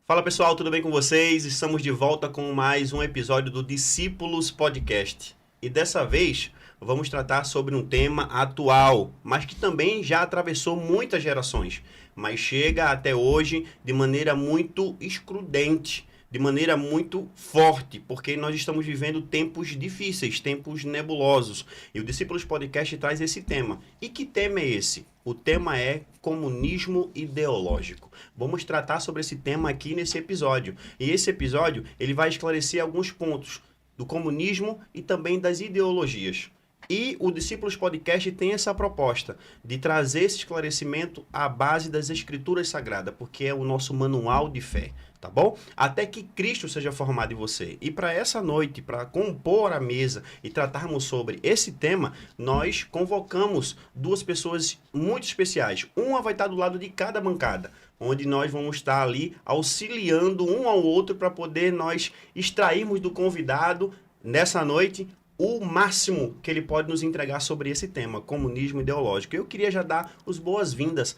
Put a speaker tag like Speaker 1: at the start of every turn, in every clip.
Speaker 1: Fala pessoal, tudo bem com vocês? Estamos de volta com mais um episódio do Discípulos Podcast. E dessa vez vamos tratar sobre um tema atual, mas que também já atravessou muitas gerações, mas chega até hoje de maneira muito excludente, de maneira muito forte, porque nós estamos vivendo tempos difíceis, tempos nebulosos. E o Discípulos Podcast traz esse tema. E que tema é esse? O tema é comunismo ideológico. Vamos tratar sobre esse tema aqui nesse episódio. E esse episódio, ele vai esclarecer alguns pontos do comunismo e também das ideologias. E o Discípulos Podcast tem essa proposta de trazer esse esclarecimento à base das Escrituras Sagradas, porque é o nosso manual de fé, tá bom? Até que Cristo seja formado em você. E para essa noite, para compor a mesa e tratarmos sobre esse tema, nós convocamos duas pessoas muito especiais. Uma vai estar do lado de cada bancada, onde nós vamos estar ali auxiliando um ao outro para poder nós extrairmos do convidado nessa noite o máximo que ele pode nos entregar sobre esse tema, comunismo ideológico. Eu queria já dar as boas-vindas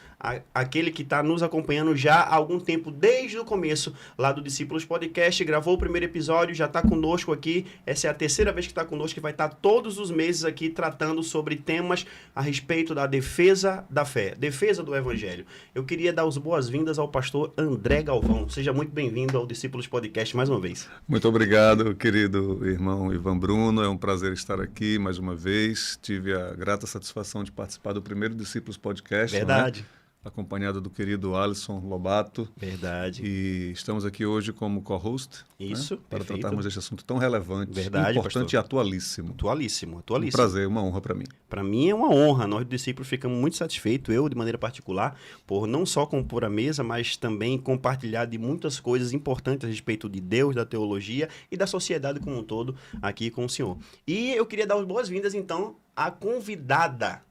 Speaker 1: àquele que está nos acompanhando já há algum tempo, desde o começo lá do Discípulos Podcast, gravou o primeiro episódio, já está conosco aqui, essa é a terceira vez que está conosco, que vai estar todos os meses aqui tratando sobre temas a respeito da defesa da fé, defesa do Evangelho. Eu queria dar as boas-vindas ao pastor André Galvão. Seja muito bem-vindo ao Discípulos Podcast mais uma vez.
Speaker 2: Muito obrigado, querido irmão Ivan Bruno, é um prazer estar aqui mais uma vez. Tive a grata satisfação de participar do primeiro Discípulos Podcast.
Speaker 1: Verdade.
Speaker 2: Né? Acompanhado do querido Alisson Lobato.
Speaker 1: Verdade.
Speaker 2: E estamos aqui hoje como co-host.
Speaker 1: Isso,
Speaker 2: né? Para
Speaker 1: perfeito.
Speaker 2: tratarmos deste assunto tão relevante,
Speaker 1: Verdade,
Speaker 2: importante
Speaker 1: pastor.
Speaker 2: e atualíssimo.
Speaker 1: Atualíssimo.
Speaker 2: Um prazer, uma honra para mim.
Speaker 1: Para mim é uma honra. Nós do Discípulos ficamos muito satisfeitos, eu de maneira particular, por não só compor a mesa, mas também compartilhar de muitas coisas importantes a respeito de Deus, da teologia e da sociedade como um todo aqui com o senhor. E eu queria dar as boas-vindas, então, à convidada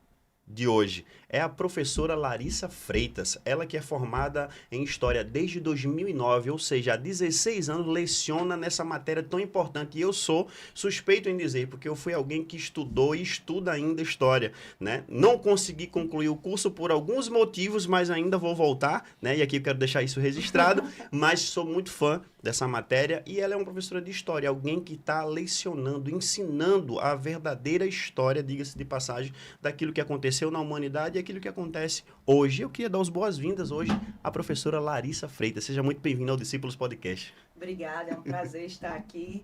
Speaker 1: de hoje. É a professora Larissa Freitas, ela que é formada em História desde 2009, ou seja, há 16 anos leciona nessa matéria tão importante. E eu sou suspeito em dizer, porque eu fui alguém que estudou e estuda ainda História, né? Não consegui concluir o curso por alguns motivos, mas ainda vou voltar, né? E aqui eu quero deixar isso registrado, mas sou muito fã dessa matéria e ela é uma professora de História, alguém que está lecionando, ensinando a verdadeira história, diga-se de passagem, daquilo que aconteceu na humanidade e aquilo que acontece hoje. Eu queria dar as boas-vindas hoje à professora Larissa Freitas. Seja muito bem-vinda ao Discípulos Podcast.
Speaker 3: Obrigada, é um prazer estar aqui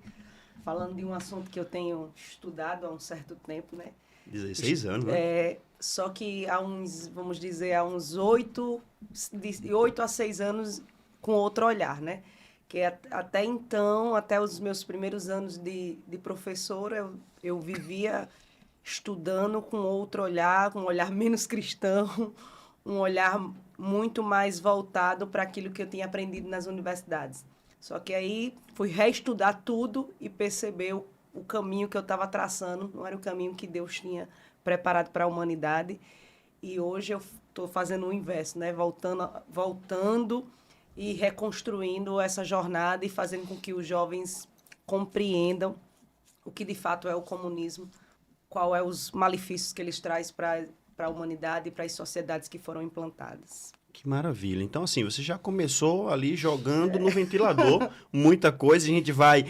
Speaker 3: falando de um assunto que eu tenho estudado há um certo tempo, né?
Speaker 1: 16 anos, né?
Speaker 3: Só que há uns, vamos dizer, há uns 8 a 6 anos com outro olhar, né? Que até então, até os meus primeiros anos de professora, eu vivia estudando com outro olhar, com um olhar menos cristão, um olhar muito mais voltado para aquilo que eu tinha aprendido nas universidades. Só que aí fui reestudar tudo e perceber o caminho que eu estava traçando, não era o caminho que Deus tinha preparado para a humanidade. E hoje eu estou fazendo o inverso, né? Voltando e reconstruindo essa jornada e fazendo com que os jovens compreendam o que de fato é o comunismo, qual é os malefícios que eles trazem para a humanidade e para as sociedades que foram implantadas.
Speaker 1: Que maravilha. Então, assim, você já começou ali jogando no ventilador muita coisa. A gente vai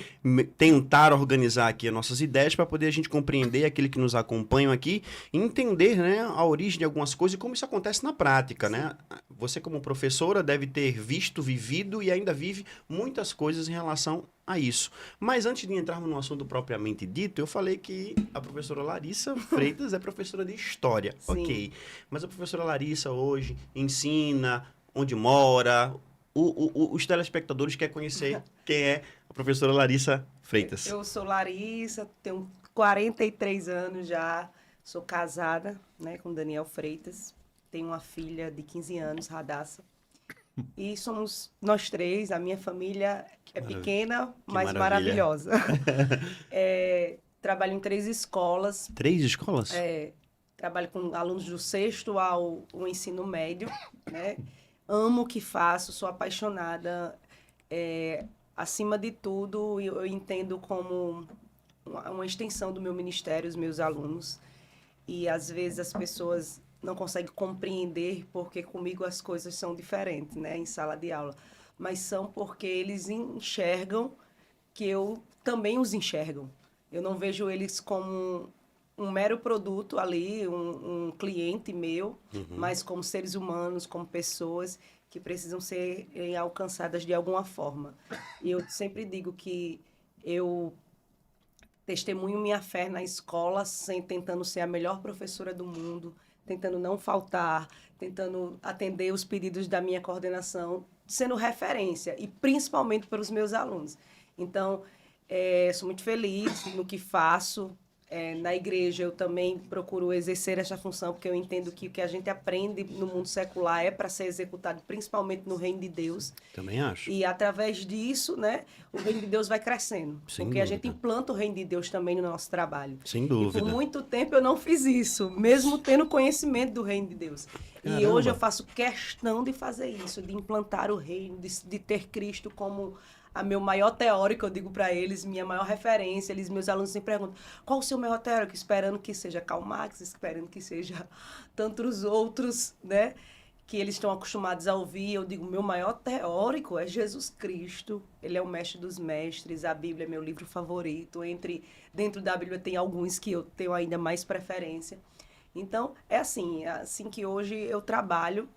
Speaker 1: tentar organizar aqui as nossas ideias para poder a gente compreender aquele que nos acompanham aqui e entender, né, a origem de algumas coisas e como isso acontece na prática, né? Você, como professora, deve ter visto, vivido e ainda vive muitas coisas em relação a isso. Mas antes de entrarmos no assunto propriamente dito, eu falei que a professora Larissa Freitas é professora de História.
Speaker 3: Sim.
Speaker 1: Ok. Mas a professora Larissa hoje ensina, onde mora, os telespectadores querem conhecer quem é a professora Larissa Freitas.
Speaker 3: Eu sou Larissa, tenho 43 anos já, sou casada, né, com Daniel Freitas, tenho uma filha de 15 anos, Radassa. E somos nós três, a minha família é pequena, mas maravilhosa. Trabalho em 3 escolas.
Speaker 1: 3 escolas?
Speaker 3: Trabalho com alunos do 6º ao ensino médio, né? Amo o que faço, sou apaixonada. Acima de tudo, eu entendo como uma extensão do meu ministério, os meus alunos. E, às vezes, as pessoas não conseguem compreender porque comigo as coisas são diferentes, né, em sala de aula. mas são porque eles enxergam que eu também os enxergam. Eu não vejo eles como um mero produto ali, um cliente meu, mas como seres humanos, como pessoas que precisam ser alcançadas de alguma forma. E eu sempre digo que eu testemunho minha fé na escola, tentando ser a melhor professora do mundo, tentando não faltar, tentando atender os pedidos da minha coordenação, sendo referência, e principalmente para os meus alunos. Então, sou muito feliz no que faço. Na igreja, eu também procuro exercer essa função, porque eu entendo que o que a gente aprende no mundo secular é para ser executado, principalmente no reino de Deus.
Speaker 1: Também acho.
Speaker 3: E através disso, né, o reino de Deus vai crescendo.
Speaker 1: Sem
Speaker 3: porque
Speaker 1: dúvida.
Speaker 3: a gente implanta o reino de Deus também no nosso trabalho.
Speaker 1: Sem
Speaker 3: E
Speaker 1: dúvida.
Speaker 3: por muito tempo eu não fiz isso, mesmo tendo conhecimento do reino de Deus.
Speaker 1: Caramba.
Speaker 3: E hoje eu faço questão de fazer isso, de implantar o reino, de ter Cristo como a meu maior teórico, eu digo para eles, minha maior referência. Meus alunos sempre perguntam, qual o seu maior teórico? Esperando que seja Karl Marx, esperando que seja tantos outros, né, que eles estão acostumados a ouvir. Eu digo, meu maior teórico é Jesus Cristo. Ele é o mestre dos mestres, a Bíblia é meu livro favorito. Dentro da Bíblia tem alguns que eu tenho ainda mais preferência. Então, é assim que hoje eu trabalho,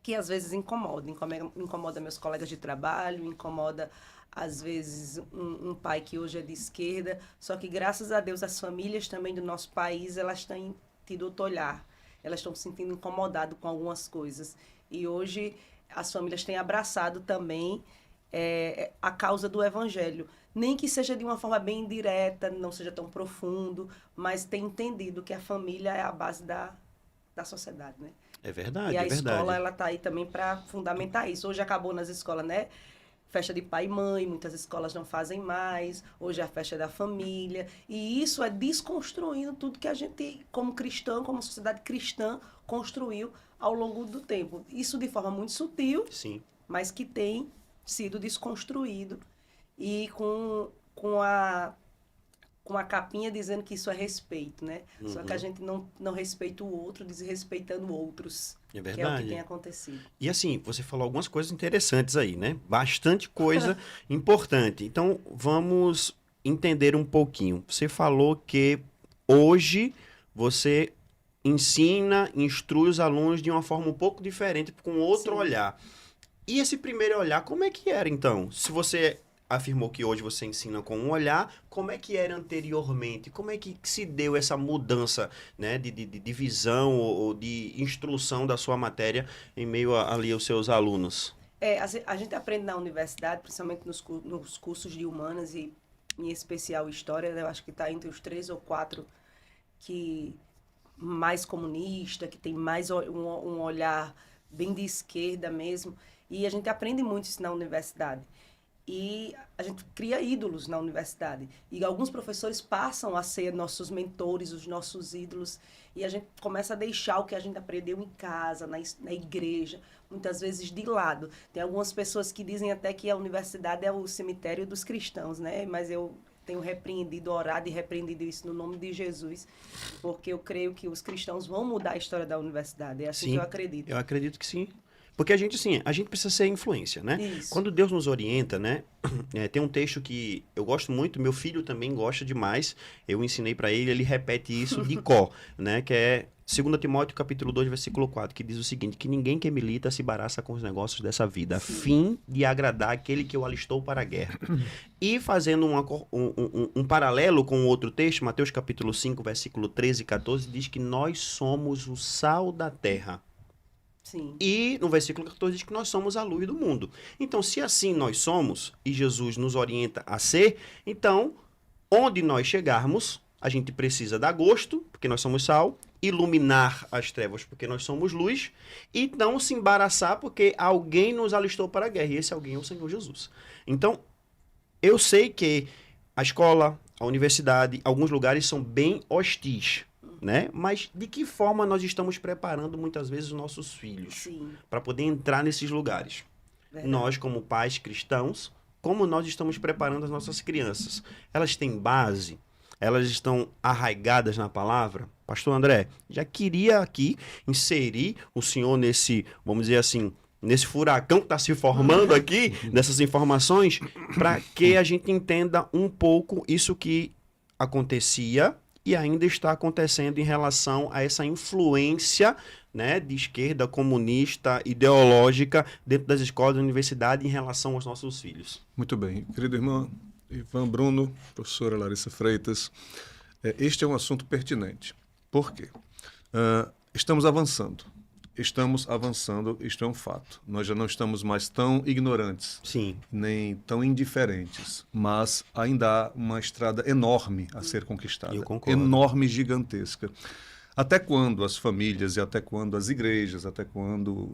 Speaker 3: que às vezes incomoda meus colegas de trabalho, incomoda, às vezes, um pai que hoje é de esquerda. Só que, graças a Deus, as famílias também do nosso país, elas têm tido outro olhar. Elas estão se sentindo incomodadas com algumas coisas. E hoje as famílias têm abraçado também a causa do evangelho. Nem que seja de uma forma bem direta, não seja tão profundo, mas tem entendido que a família é a base da sociedade, né?
Speaker 1: É verdade,
Speaker 3: E a
Speaker 1: é verdade.
Speaker 3: escola, ela tá aí também para fundamentar isso. Hoje acabou nas escolas, né? Festa de pai e mãe, muitas escolas não fazem mais. Hoje é a festa da família. E isso é desconstruindo tudo que a gente, como cristão, como sociedade cristã, construiu ao longo do tempo. Isso de forma muito sutil,
Speaker 1: Sim.
Speaker 3: mas que tem sido desconstruído. E com a capinha dizendo que isso é respeito, né? Só que a gente não respeita o outro, desrespeitando outros.
Speaker 1: É
Speaker 3: Que é o
Speaker 1: verdade.
Speaker 3: que tem acontecido.
Speaker 1: E assim, você falou algumas coisas interessantes aí, né? Bastante coisa importante. Então, vamos entender um pouquinho. Você falou que hoje você ensina, instrui os alunos de uma forma um pouco diferente, com outro
Speaker 3: Sim.
Speaker 1: olhar. E esse primeiro olhar, como é que era, então? Se você afirmou que hoje você ensina com um olhar, como é que era anteriormente? Como é que se deu essa mudança, né, de visão ou de instrução da sua matéria em meio ali aos seus alunos?
Speaker 3: A gente aprende na universidade, principalmente nos cursos de humanas e, em especial, história. Eu acho que está entre os 3 ou 4 que mais comunista, que tem mais um olhar bem de esquerda mesmo. E a gente aprende muito isso na universidade. E a gente cria ídolos na universidade. E alguns professores passam a ser nossos mentores, os nossos ídolos. E a gente começa a deixar o que a gente aprendeu em casa, na igreja, muitas vezes de lado. Tem algumas pessoas que dizem até que a universidade é o cemitério dos cristãos, né? Mas eu tenho orado e repreendido isso no nome de Jesus, porque eu creio que os cristãos vão mudar a história da universidade. É assim
Speaker 1: Sim,
Speaker 3: que eu acredito.
Speaker 1: Eu acredito que sim. Porque a gente precisa ser influência, né?
Speaker 3: Isso.
Speaker 1: Quando Deus nos orienta, né? Tem um texto que eu gosto muito, meu filho também gosta demais. Eu ensinei para ele repete isso de cor, né? Que é 2 Timóteo, capítulo 2, versículo 4, que diz o seguinte, que ninguém que milita se embaraça com os negócios dessa vida, a fim de agradar aquele que o alistou para a guerra. E fazendo um paralelo com outro texto, Mateus capítulo 5, versículo 13 e 14, diz que nós somos o sal da terra.
Speaker 3: Sim.
Speaker 1: E no versículo 14 diz que nós somos a luz do mundo. Então, se assim nós somos, e Jesus nos orienta a ser, então, onde nós chegarmos, a gente precisa dar gosto, porque nós somos sal, iluminar as trevas, porque nós somos luz, e não se embaraçar, porque alguém nos alistou para a guerra, e esse alguém é o Senhor Jesus. Então, eu sei que a escola, a universidade, alguns lugares são bem hostis, né? Mas de que forma nós estamos preparando muitas vezes os nossos filhos para poder entrar nesses lugares? Verdade. Nós, como pais cristãos, como nós estamos preparando as nossas crianças? Elas têm base? Elas estão arraigadas na palavra? Pastor André, já queria aqui inserir o senhor nesse, vamos dizer assim, nesse furacão que está se formando aqui, nessas informações, para que a gente entenda um pouco isso que acontecia e ainda está acontecendo em relação a essa influência, né, de esquerda, comunista, ideológica, dentro das escolas da universidade em relação aos nossos filhos.
Speaker 2: Muito bem. Querido irmão Ivan Bruno, professora Larissa Freitas, este é um assunto pertinente. Por quê? Estamos avançando, isto é um fato. Nós já não estamos mais tão ignorantes,
Speaker 1: Sim.
Speaker 2: nem tão indiferentes, mas ainda há uma estrada enorme a ser conquistada.
Speaker 1: Eu concordo.
Speaker 2: Enorme, gigantesca. Até quando as famílias e até quando as igrejas, até quando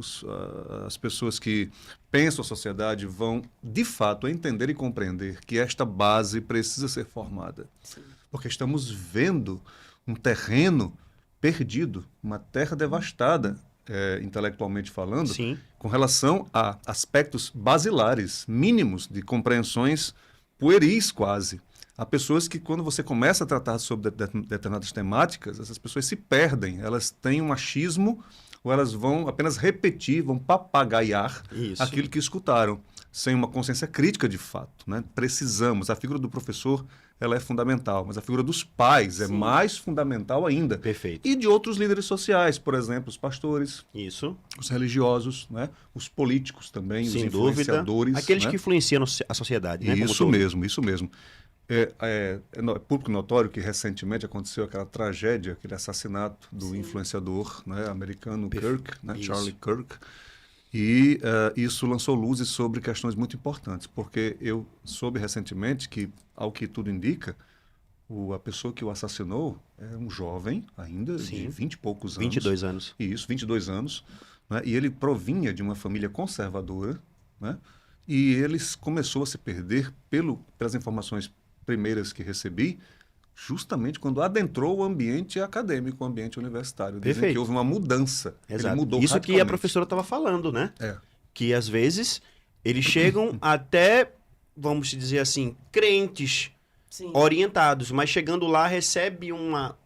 Speaker 2: as pessoas que pensam a sociedade vão, de fato, entender e compreender que esta base precisa ser formada?
Speaker 3: Sim.
Speaker 2: Porque estamos vendo um terreno perdido, uma terra devastada, intelectualmente falando,
Speaker 1: Sim.
Speaker 2: com relação a aspectos basilares, mínimos, de compreensões pueris quase. Há pessoas que, quando você começa a tratar sobre determinadas temáticas, essas pessoas se perdem, elas têm um achismo, ou elas vão apenas repetir, vão papagaiar
Speaker 1: Isso.
Speaker 2: aquilo que escutaram, sem uma consciência crítica de fato, né? Precisamos, a figura do professor, ela é fundamental, mas a figura dos pais é
Speaker 3: Sim.
Speaker 2: mais fundamental ainda.
Speaker 1: Perfeito.
Speaker 2: E de outros líderes sociais, por exemplo, os pastores,
Speaker 1: Isso.
Speaker 2: os religiosos, né? Os políticos também,
Speaker 1: Sem
Speaker 2: os
Speaker 1: dúvida.
Speaker 2: influenciadores.
Speaker 1: Aqueles
Speaker 2: né?
Speaker 1: que influenciam a sociedade, né? como
Speaker 2: Isso
Speaker 1: todo.
Speaker 2: mesmo, isso mesmo. É público notório que recentemente aconteceu aquela tragédia, aquele assassinato do
Speaker 3: Sim.
Speaker 2: influenciador, né, americano
Speaker 1: Perfeito.
Speaker 2: Kirk, né,
Speaker 1: Isso.
Speaker 2: Charlie Kirk. E isso lançou luzes sobre questões muito importantes, porque eu soube recentemente que, ao que tudo indica, a pessoa que o assassinou é um jovem ainda,
Speaker 1: Sim.
Speaker 2: de 20 e poucos anos.
Speaker 1: 22 anos.
Speaker 2: Isso, 22 anos. Né? E ele provinha de uma família conservadora, né? E ele começou a se perder, pelas informações primeiras que recebi, justamente quando adentrou o ambiente acadêmico, o ambiente universitário. Dizem
Speaker 1: Perfeito.
Speaker 2: que houve uma mudança.
Speaker 1: Exato.
Speaker 2: Ele mudou
Speaker 1: Isso que a
Speaker 2: radicalmente.
Speaker 1: professora estava falando, né?
Speaker 2: É.
Speaker 1: Que às vezes eles chegam até, vamos dizer assim, crentes,
Speaker 3: Sim.
Speaker 1: orientados, mas chegando lá recebe uma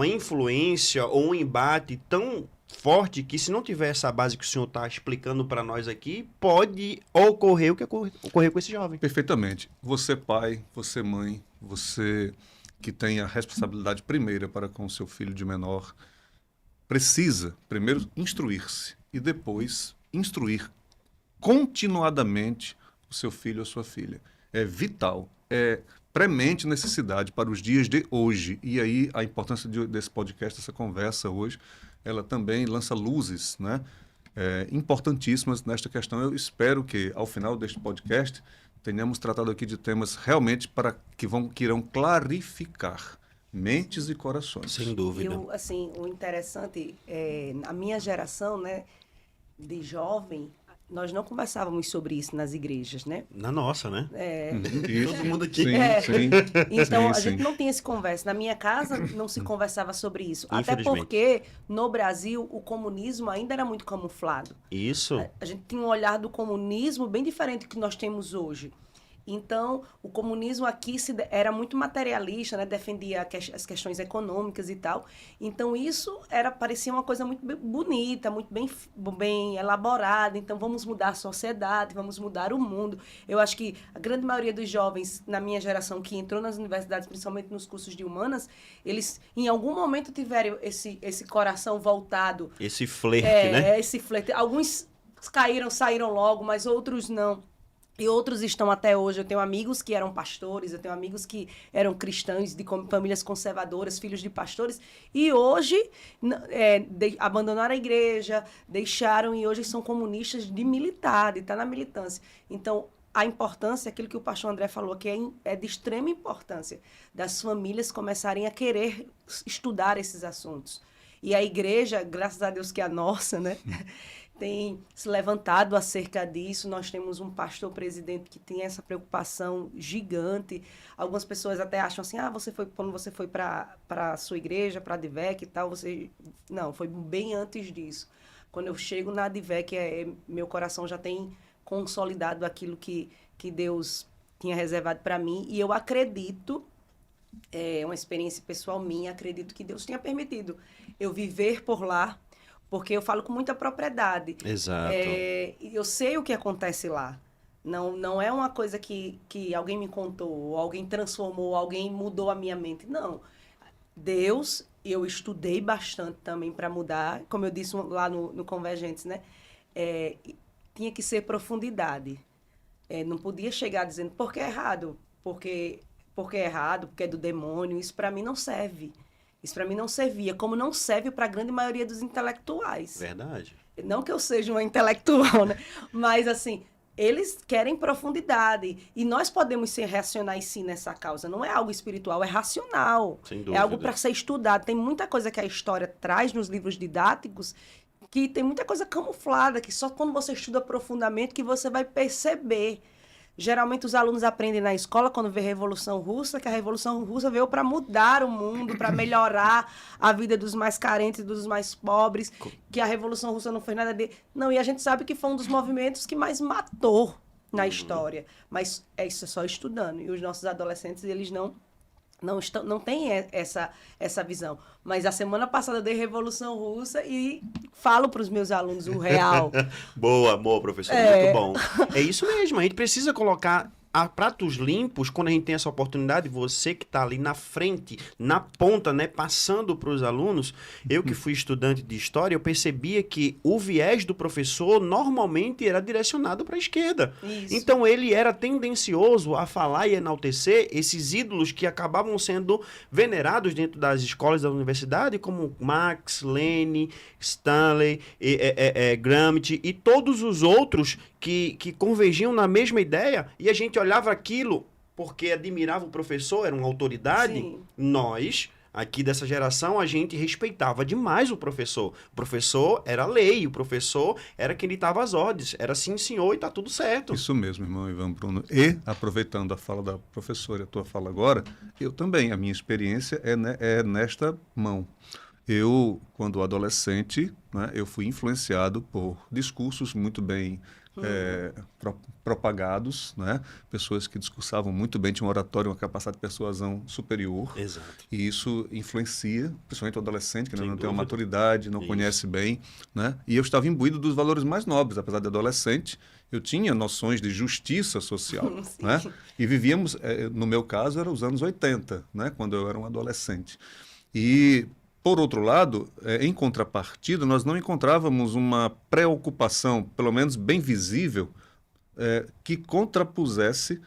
Speaker 1: influência ou um embate tão forte que, se não tiver essa base que o senhor está explicando para nós aqui, pode ocorrer o que ocorreu com esse jovem.
Speaker 2: Perfeitamente. Você pai, você mãe, você que tem a responsabilidade primeira para com o seu filho de menor, precisa primeiro instruir-se e depois instruir continuadamente o seu filho ou sua filha. É vital, é premente necessidade para os dias de hoje. E aí a importância desse podcast, dessa conversa hoje, ela também lança luzes, né, importantíssimas nesta questão. Eu espero que, ao final deste podcast, tenhamos tratado aqui de temas realmente que irão clarificar mentes e corações.
Speaker 1: Sem dúvida.
Speaker 3: Assim, o interessante é, a minha geração, né, de jovem, nós não conversávamos sobre isso nas igrejas, né?
Speaker 1: Na nossa, né?
Speaker 2: Isso.
Speaker 1: Todo mundo aqui.
Speaker 2: Sim,
Speaker 3: É.
Speaker 2: sim.
Speaker 3: Então,
Speaker 2: Sim,
Speaker 3: a gente
Speaker 2: sim.
Speaker 3: não tinha esse conversa. Na minha casa, não se conversava sobre isso. Até
Speaker 1: Infelizmente.
Speaker 3: porque, no Brasil, o comunismo ainda era muito camuflado.
Speaker 1: Isso.
Speaker 3: A gente tinha um olhar do comunismo bem diferente do que nós temos hoje. Então, o comunismo aqui era muito materialista, né? Defendia as questões econômicas e tal. Então, isso parecia uma coisa muito bonita, muito bem elaborada. Então, vamos mudar a sociedade, vamos mudar o mundo. Eu acho que a grande maioria dos jovens, na minha geração, que entrou nas universidades, principalmente nos cursos de humanas, eles, em algum momento, tiveram esse coração voltado.
Speaker 1: Esse flerte, né?
Speaker 3: Esse flerte. Alguns saíram logo, mas outros não. E outros estão até hoje. Eu tenho amigos que eram pastores, eu tenho amigos que eram cristãos, de famílias conservadoras, filhos de pastores, e hoje abandonaram a igreja, deixaram, e hoje são comunistas de militar, está na militância. Então, a importância, aquilo que o pastor André falou, que é de extrema importância, das famílias começarem a querer estudar esses assuntos. E a igreja, graças a Deus que é a nossa, né? Tem se levantado acerca disso. Nós temos um pastor presidente que tem essa preocupação gigante. Algumas pessoas até acham assim, quando você foi para a sua igreja, para a Advec e tal, Não, foi bem antes disso. Quando eu chego na Advec, meu coração já tem consolidado aquilo que Deus tinha reservado para mim. E eu acredito, é uma experiência pessoal minha, acredito que Deus tinha permitido eu viver por lá, porque eu falo com muita propriedade.
Speaker 1: Exato.
Speaker 3: Eu sei o que acontece lá. Não é uma coisa que alguém me contou, ou alguém transformou, alguém mudou a minha mente. Não. Deus, eu estudei bastante também para mudar, como eu disse lá no Convergentes, né? Tinha que ser profundidade. Não podia chegar dizendo, porque é errado, porque é errado, porque é do demônio. Isso para mim não serve. Isso para mim não servia, como não serve para a grande maioria dos intelectuais.
Speaker 1: Verdade.
Speaker 3: Não que eu seja uma intelectual, né? Mas, assim, eles querem profundidade. E nós podemos ser racionais, sim, nessa causa. Não é algo espiritual, é racional.
Speaker 1: Sem dúvida.
Speaker 3: É algo para ser estudado. Tem muita coisa que a história traz nos livros didáticos que tem muita coisa camuflada, que só quando você estuda profundamente que você vai perceber. Geralmente os alunos aprendem na escola, quando vê a Revolução Russa, que a Revolução Russa veio para mudar o mundo, para melhorar a vida dos mais carentes, dos mais pobres, que a Revolução Russa não fez nada de... Não, e a gente sabe que foi um dos movimentos que mais matou na história. Mas isso é só estudando. E os nossos adolescentes, eles não têm essa visão. Mas a semana passada eu dei Revolução Russa e falo para os meus alunos o real.
Speaker 1: Boa, professor. Muito bom. É isso mesmo. A gente precisa colocar a pratos limpos quando a gente tem essa oportunidade. Você que está ali na frente, na ponta, né, passando para os alunos. Eu que fui estudante de história, eu percebia que o viés do professor normalmente era direcionado para a esquerda.
Speaker 3: Isso.
Speaker 1: Então ele era tendencioso a falar e enaltecer esses ídolos que acabavam sendo venerados dentro das escolas da universidade, como Marx, Lenin, Stanley, Gramsci e todos os outros que convergiam na mesma ideia, e a gente olhava aquilo porque admirava o professor, era uma autoridade.
Speaker 3: Sim.
Speaker 1: Nós, aqui dessa geração, a gente respeitava demais o professor. O professor era lei, o professor era quem ditava as ordens. Era sim, senhor, e tá tudo certo.
Speaker 2: Isso mesmo, irmão Ivan Bruno. E, aproveitando a fala da professora e a tua fala agora, eu também, a minha experiência é nesta mão. Eu, quando adolescente, né, eu fui influenciado por discursos muito bem propagados, né? Pessoas que discursavam muito bem, tinham um oratório, uma capacidade de persuasão superior.
Speaker 1: Exato.
Speaker 2: E isso influencia, principalmente o adolescente, que ainda
Speaker 1: Sem
Speaker 2: não tem uma
Speaker 1: dúvida.
Speaker 2: maturidade, não
Speaker 1: Isso.
Speaker 2: conhece bem, né? E eu estava imbuído dos valores mais nobres, apesar de adolescente, eu tinha noções de justiça social,
Speaker 3: Sim.
Speaker 2: né? E vivíamos, no meu caso, eram os anos 80, né? Quando eu era um adolescente. E por outro lado, em contrapartida, nós não encontrávamos uma preocupação, pelo menos bem visível, que contrapusesse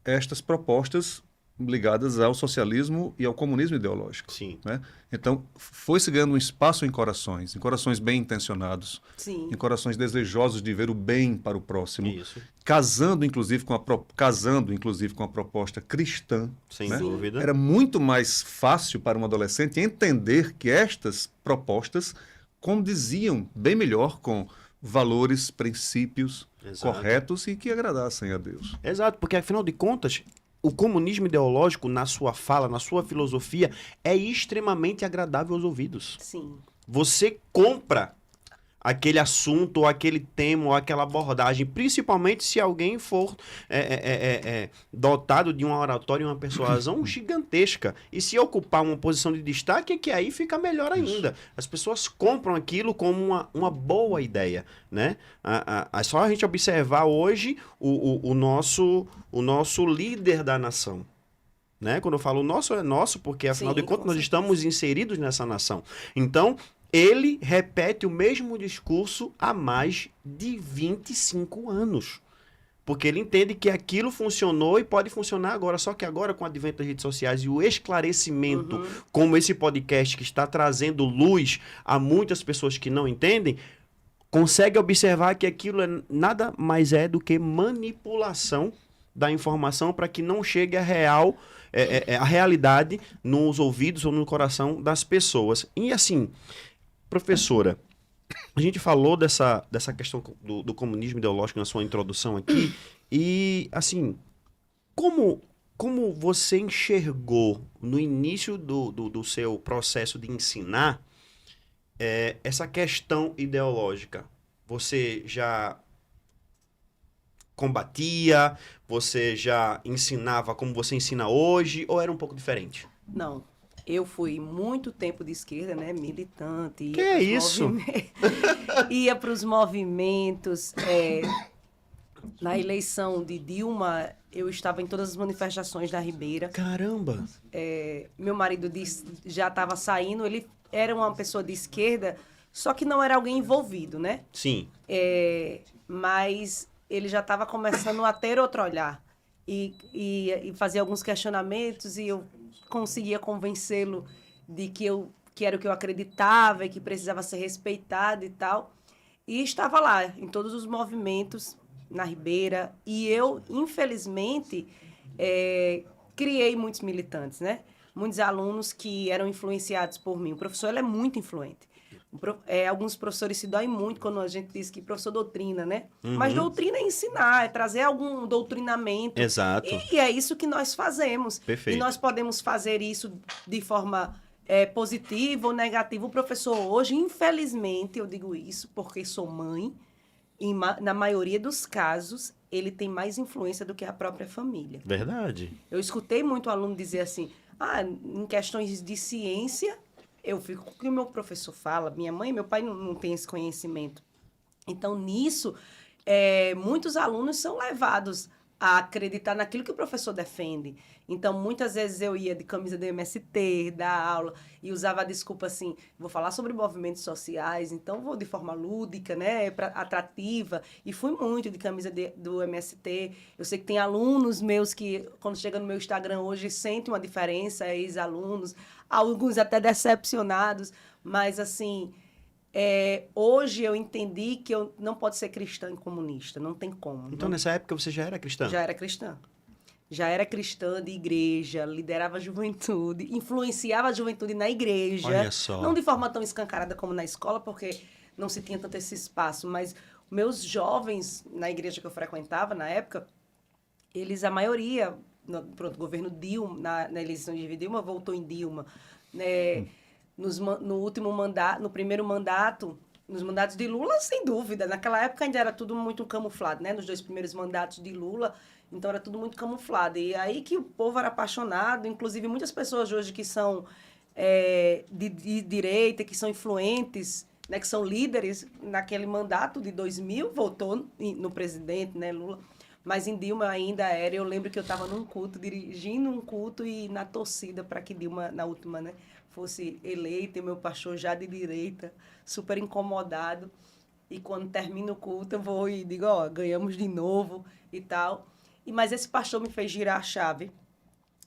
Speaker 2: estas propostas ligadas ao socialismo e ao comunismo ideológico.
Speaker 1: Sim.
Speaker 2: Né? Então, foi-se ganhando um espaço em corações bem intencionados,
Speaker 3: Sim.
Speaker 2: em corações desejosos de ver o bem para o próximo,
Speaker 1: Isso.
Speaker 2: casando inclusive com a proposta cristã.
Speaker 1: Sem
Speaker 2: né?
Speaker 1: dúvida.
Speaker 2: Era muito mais fácil para um adolescente entender que estas propostas condiziam bem melhor com valores, princípios
Speaker 1: Exato.
Speaker 2: corretos e que agradassem a Deus.
Speaker 1: Exato, porque afinal de contas, o comunismo ideológico, na sua fala, na sua filosofia, é extremamente agradável aos ouvidos.
Speaker 3: Sim.
Speaker 1: Você compra aquele assunto, ou aquele tema, ou aquela abordagem, principalmente se alguém for dotado de uma oratória e uma persuasão gigantesca. E se ocupar uma posição de destaque, é que aí fica melhor ainda. As pessoas compram aquilo como uma boa ideia, né? É só a gente observar hoje o nosso líder da nação. Né? Quando eu falo nosso, é nosso, porque afinal
Speaker 3: Sim,
Speaker 1: de contas
Speaker 3: com
Speaker 1: nós
Speaker 3: certeza.
Speaker 1: estamos inseridos nessa nação. Então, ele repete o mesmo discurso há mais de 25 anos. Porque ele entende que aquilo funcionou e pode funcionar agora. Só que agora, com o advento das redes sociais e o esclarecimento, como esse podcast que está trazendo luz a muitas pessoas que não entendem, consegue observar que aquilo nada mais é do que manipulação da informação para que não chegue a realidade nos ouvidos ou no coração das pessoas. E assim, professora, a gente falou dessa questão do comunismo ideológico na sua introdução aqui, e assim, como você enxergou no início do seu processo de ensinar essa questão ideológica? Você já combatia? Você já ensinava como você ensina hoje? Ou era um pouco diferente?
Speaker 3: Não. Eu fui muito tempo de esquerda, né? Militante.
Speaker 1: Que é isso?
Speaker 3: Ia para os movimentos. Na eleição de Dilma, eu estava em todas as manifestações da Ribeira.
Speaker 1: Caramba!
Speaker 3: Meu marido já estava saindo, ele era uma pessoa de esquerda, só que não era alguém envolvido, né?
Speaker 1: Sim.
Speaker 3: Mas ele já estava começando a ter outro olhar e fazer alguns questionamentos, e eu conseguia convencê-lo de que era o que eu acreditava e que precisava ser respeitado e tal. E estava lá, em todos os movimentos, na Ribeira. E eu, infelizmente, criei muitos militantes, né? Muitos alunos que eram influenciados por mim. O professor, ele é muito influente. Alguns professores se doem muito quando a gente diz que professor doutrina, né?
Speaker 1: Uhum.
Speaker 3: Mas doutrina é ensinar, é trazer algum doutrinamento.
Speaker 1: Exato.
Speaker 3: E é isso que nós fazemos.
Speaker 1: Perfeito.
Speaker 3: E nós podemos fazer isso de forma positiva ou negativa. O professor hoje, infelizmente, eu digo isso porque sou mãe, na maioria dos casos, ele tem mais influência do que a própria família.
Speaker 1: Verdade.
Speaker 3: Eu escutei muito aluno dizer assim, em questões de ciência, eu fico com o que o meu professor fala, minha mãe e meu pai não têm esse conhecimento. Então, nisso, muitos alunos são levados a acreditar naquilo que o professor defende. Então, muitas vezes eu ia de camisa do MST, da aula, e usava a desculpa assim, vou falar sobre movimentos sociais, então vou de forma lúdica, né, atrativa, e fui muito de camisa do MST. Eu sei que tem alunos meus que, quando chegam no meu Instagram hoje, sentem uma diferença, ex-alunos, alguns até decepcionados, mas assim... hoje eu entendi que eu não posso ser cristã e comunista, não tem como.
Speaker 1: Então, nessa época, você já era cristã?
Speaker 3: Já era cristã. Já era cristã de igreja, liderava a juventude, influenciava a juventude na igreja.
Speaker 1: Olha só.
Speaker 3: Não de forma tão escancarada como na escola, porque não se tinha tanto esse espaço, mas meus jovens, na igreja que eu frequentava na época, eles, a maioria, pronto, governo Dilma, na eleição de Dilma, voltou em Dilma, né? No último mandato, no primeiro mandato, nos mandatos de Lula, sem dúvida. Naquela época ainda era tudo muito camuflado, né? Nos 2 primeiros mandatos de Lula, então era tudo muito camuflado. E aí que o povo era apaixonado, inclusive muitas pessoas hoje que são de direita, que são influentes, né? Que são líderes, naquele mandato de 2000, votou no presidente, né, Lula. Mas em Dilma ainda era. Eu lembro que eu estava num culto, dirigindo um culto e na torcida para que Dilma, na última, né, fosse eleita, e meu pastor já de direita, super incomodado. E quando termina o culto, eu vou e digo, ganhamos de novo e tal. Mas esse pastor me fez girar a chave,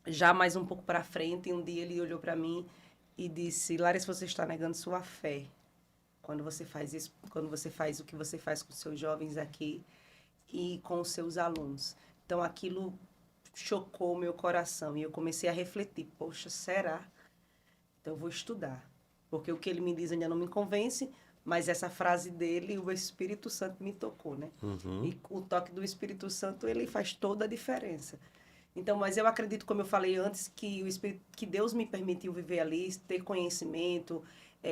Speaker 3: já mais um pouco para frente. E um dia ele olhou para mim e disse, Larissa, você está negando sua fé. Quando você faz isso, quando você faz o que você faz com seus jovens aqui e com os seus alunos. Então, aquilo chocou o meu coração. E eu comecei a refletir, poxa, será? Então, eu vou estudar. Porque o que ele me diz ainda não me convence, mas essa frase dele, o Espírito Santo me tocou, né?
Speaker 1: Uhum.
Speaker 3: E o toque do Espírito Santo, ele faz toda a diferença. Então, mas eu acredito, como eu falei antes, que Deus me permitiu viver ali, ter conhecimento,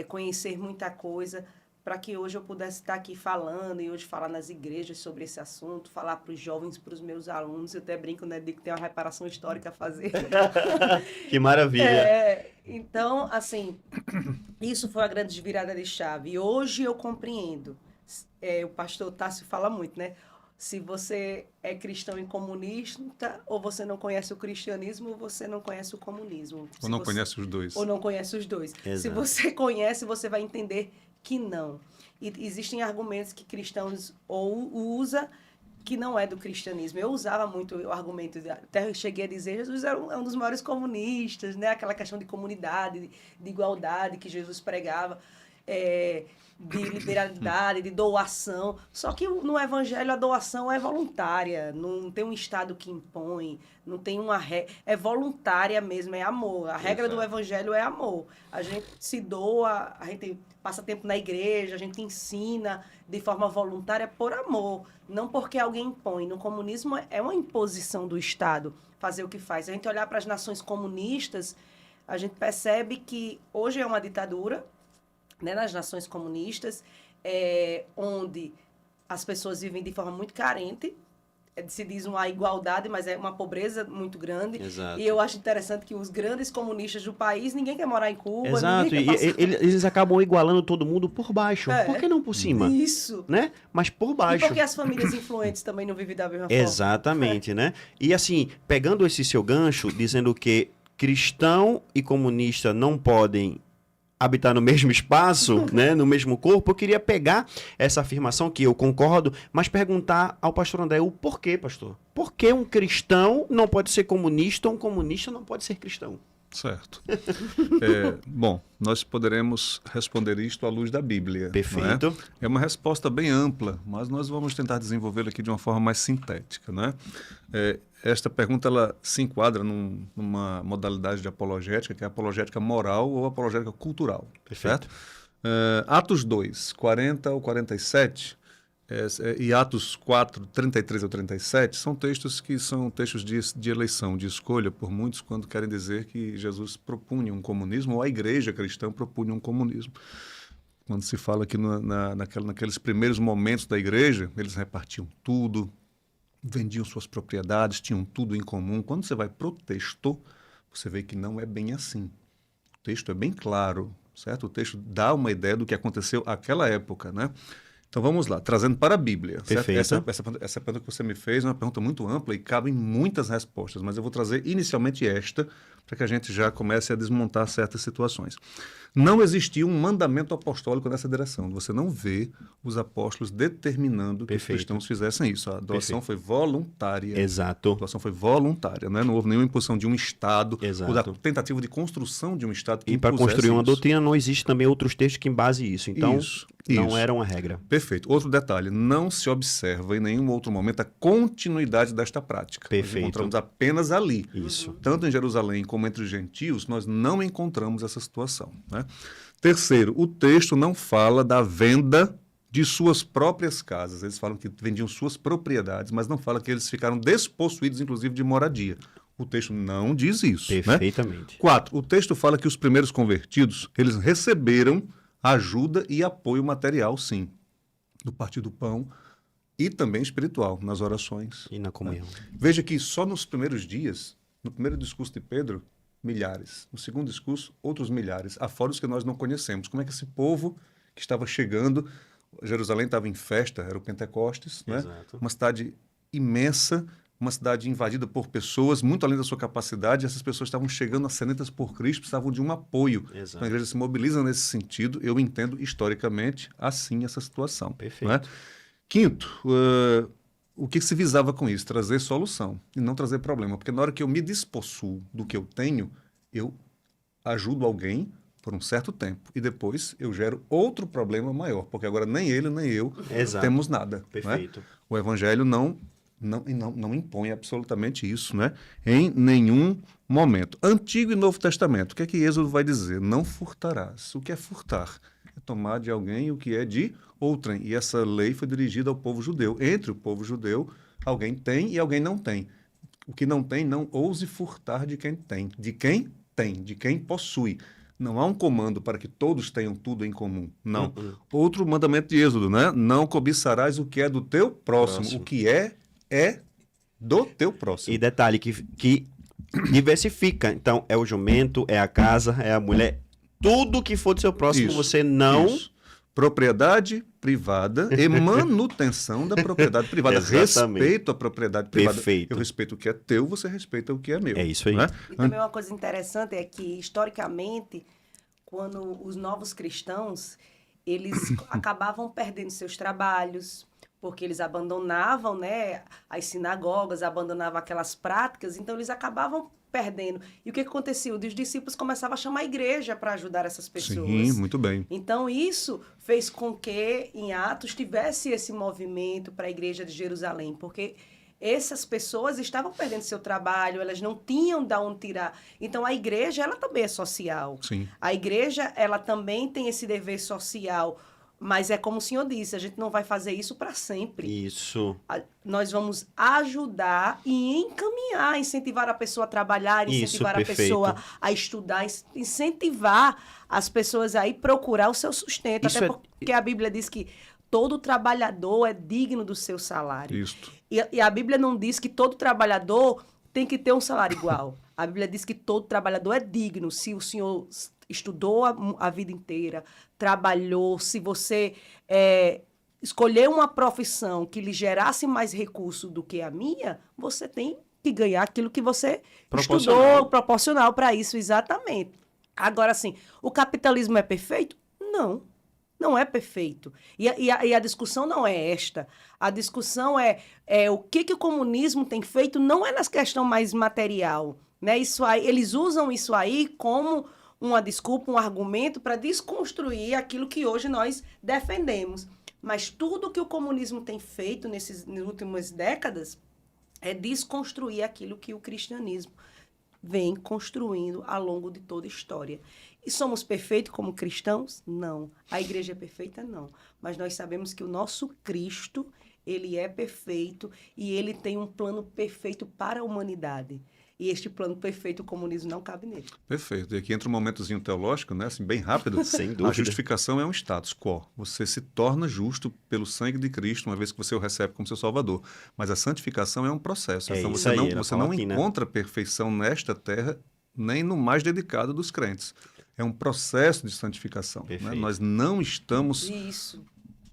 Speaker 3: conhecer muita coisa, para que hoje eu pudesse estar aqui falando e hoje falar nas igrejas sobre esse assunto, falar para os jovens, para os meus alunos. Eu até brinco, né, digo que tem uma reparação histórica a fazer.
Speaker 1: Que maravilha!
Speaker 3: Então, assim, isso foi a grande virada de chave. E hoje eu compreendo. O pastor Tássio fala muito, né? Se você é cristão e comunista, ou você não conhece o cristianismo, ou você não conhece o comunismo.
Speaker 2: Ou não conhece os dois.
Speaker 3: Ou não conhece os dois.
Speaker 1: Exato.
Speaker 3: Se você conhece, você vai entender que não. E existem argumentos que cristãos usam que não é do cristianismo. Eu usava muito o argumento, até cheguei a dizer, Jesus é um dos maiores comunistas, né? Aquela questão de comunidade, de igualdade que Jesus pregava, de liberalidade, de doação. Só que no evangelho a doação é voluntária, não tem um Estado que impõe, não tem uma regra, é voluntária mesmo, é amor. A regra do evangelho é amor. A gente se doa, a gente passa tempo na igreja, a gente ensina de forma voluntária por amor, não porque alguém impõe. No comunismo é uma imposição do Estado fazer o que faz. A gente olhar para as nações comunistas, a gente percebe que hoje é uma ditadura, né, nas nações comunistas, onde as pessoas vivem de forma muito carente, se diz uma igualdade, mas é uma pobreza muito grande.
Speaker 1: Exato.
Speaker 3: E eu acho interessante que os grandes comunistas do país, ninguém quer morar em Cuba.
Speaker 1: Exato,
Speaker 3: ninguém
Speaker 1: e
Speaker 3: quer passar...
Speaker 1: eles acabam igualando todo mundo por baixo. Por que não por cima?
Speaker 3: Isso.
Speaker 1: Né? Mas por
Speaker 3: E
Speaker 1: baixo.
Speaker 3: porque as famílias influentes também não vivem da mesma forma.
Speaker 1: Exatamente, né? E assim, pegando esse seu gancho, dizendo que cristão e comunista não podem habitar no mesmo espaço, né, no mesmo corpo, eu queria pegar essa afirmação que eu concordo, mas perguntar ao pastor André o porquê, pastor. Por que um cristão não pode ser comunista ou um comunista não pode ser cristão?
Speaker 2: Certo. Bom, nós poderemos responder isto à luz da Bíblia.
Speaker 1: Perfeito.
Speaker 2: Não é? É uma resposta bem ampla, mas nós vamos tentar desenvolvê-la aqui de uma forma mais sintética. Né? Esta pergunta ela se enquadra numa modalidade de apologética, que é a apologética moral ou apologética cultural.
Speaker 1: Perfeito.
Speaker 2: Certo? Atos 2, 40 ao 47... e Atos 4, 33 ao 37, são textos que são textos de eleição, de escolha por muitos, quando querem dizer que Jesus propunha um comunismo, ou a igreja cristã propunha um comunismo. Quando se fala que naqueles primeiros momentos da igreja, eles repartiam tudo, vendiam suas propriedades, tinham tudo em comum. Quando você vai para o texto, você vê que não é bem assim. O texto é bem claro, certo? O texto dá uma ideia do que aconteceu naquela época, né? Então vamos lá, trazendo para a Bíblia.
Speaker 1: Perfeito.
Speaker 2: Essa pergunta que você me fez é uma pergunta muito ampla e cabem muitas respostas, mas eu vou trazer inicialmente esta, para que a gente já comece a desmontar certas situações. Não existia um mandamento apostólico nessa direção. Você não vê os apóstolos determinando que os cristãos fizessem isso. A doação foi voluntária.
Speaker 1: Exato.
Speaker 2: A doação foi voluntária, né? Não houve nenhuma imposição de um Estado,
Speaker 1: Exato.
Speaker 2: ou da tentativa de construção de um Estado que
Speaker 1: E para construir uma
Speaker 2: isso.
Speaker 1: doutrina não existe também outros textos que embasem isso. Então, não era uma regra.
Speaker 2: Perfeito. Outro detalhe, não se observa em nenhum outro momento a continuidade desta prática.
Speaker 1: Perfeito.
Speaker 2: Nós encontramos apenas ali.
Speaker 1: Isso.
Speaker 2: Tanto em Jerusalém como entre os gentios, nós não encontramos essa situação. Né? Terceiro, o texto não fala da venda de suas próprias casas. Eles falam que vendiam suas propriedades, mas não fala que eles ficaram despossuídos, inclusive, de moradia. O texto não diz isso.
Speaker 1: Perfeitamente.
Speaker 2: Né? 4. O texto fala que os primeiros convertidos, eles receberam ajuda e apoio material, sim, do partir do pão e também espiritual, nas orações.
Speaker 1: E na comunhão.
Speaker 2: Veja que só nos primeiros dias, no primeiro discurso de Pedro, milhares. No segundo discurso, outros milhares, afora os que nós não conhecemos. Como é que esse povo que estava chegando, Jerusalém estava em festa, era o Pentecostes, né? Uma cidade imensa, uma cidade invadida por pessoas, muito além da sua capacidade, essas pessoas estavam chegando sedentas por Cristo, precisavam de um apoio.
Speaker 1: Exato.
Speaker 2: Então, a igreja se mobiliza nesse sentido, eu entendo historicamente assim essa situação.
Speaker 1: Perfeito.
Speaker 2: Né? Quinto, o que se visava com isso? Trazer solução e não trazer problema, porque na hora que eu me despossuo do que eu tenho, eu ajudo alguém por um certo tempo e depois eu gero outro problema maior, porque agora nem ele nem eu temos nada.
Speaker 1: Perfeito.
Speaker 2: Né? O Evangelho não impõe absolutamente isso, né? Em nenhum momento. Antigo e Novo Testamento, o que é que Êxodo vai dizer? Não furtarás. O que é furtar? É tomar de alguém o que é de outrem. E essa lei foi dirigida ao povo judeu. Entre o povo judeu, alguém tem e alguém não tem. O que não tem, não ouse furtar de quem tem. De quem tem, de quem possui. Não há um comando para que todos tenham tudo em comum. Não. Outro mandamento de Êxodo, né? Não cobiçarás o que é do teu próximo. O que é do teu próximo.
Speaker 1: E detalhe que diversifica. Então, é o jumento, é a casa, é a mulher. Tudo que for do seu próximo, você não...
Speaker 2: Isso. Propriedade privada e manutenção da propriedade privada. Respeito à propriedade privada.
Speaker 1: Perfeito.
Speaker 2: Eu respeito o que é teu, você respeita o que é meu.
Speaker 1: É isso aí.
Speaker 2: Né?
Speaker 3: E também uma coisa interessante é que, historicamente, quando os novos cristãos, eles acabavam perdendo seus trabalhos, porque eles abandonavam, né, as sinagogas, abandonavam aquelas práticas, então eles acabavam perdendo. E o que acontecia? Os discípulos começavam a chamar a igreja para ajudar essas pessoas.
Speaker 2: Sim, muito bem.
Speaker 3: Então, isso fez com que, em Atos, tivesse esse movimento para a igreja de Jerusalém, porque essas pessoas estavam perdendo seu trabalho, elas não tinham de onde tirar. Então, a igreja, ela também é social.
Speaker 2: Sim.
Speaker 3: A igreja, ela também tem esse dever social. Mas é como o senhor disse, a gente não vai fazer isso para sempre.
Speaker 1: Isso.
Speaker 3: Nós vamos ajudar e encaminhar, incentivar a pessoa a trabalhar, incentivar a pessoa a estudar, incentivar as pessoas a ir procurar o seu sustento.
Speaker 1: Isso
Speaker 3: até porque a Bíblia diz que todo trabalhador é digno do seu salário.
Speaker 2: Isto.
Speaker 3: E a Bíblia não diz que todo trabalhador tem que ter um salário igual. A Bíblia diz que todo trabalhador é digno. Se o senhor estudou a vida inteira, trabalhou, se você escolheu uma profissão que lhe gerasse mais recurso do que a minha, você tem que ganhar aquilo que você estudou, proporcional para isso, exatamente. Agora, assim, o capitalismo é perfeito? Não. Não é perfeito. E a discussão não é esta. A discussão é o que o comunismo tem feito, não é na questão mais material. Né? Isso aí, eles usam isso aí como uma desculpa, um argumento para desconstruir aquilo que hoje nós defendemos. Mas tudo que o comunismo tem feito nas últimas décadas é desconstruir aquilo que o cristianismo vem construindo ao longo de toda a história. E somos perfeitos como cristãos? Não. A igreja é perfeita? Não. Mas nós sabemos que o nosso Cristo, ele é perfeito e ele tem um plano perfeito para a humanidade. E este plano perfeito, o comunismo não cabe nele.
Speaker 2: Perfeito. E aqui entra um momentozinho teológico, né? Assim, bem rápido.
Speaker 1: Sem dúvida.
Speaker 2: A justificação é um status quo. Você se torna justo pelo sangue de Cristo, uma vez que você o recebe como seu Salvador. Mas a santificação é um processo. Então você não encontra perfeição nesta terra, nem no mais dedicado dos crentes. É um processo de santificação. Né? Nós não estamos...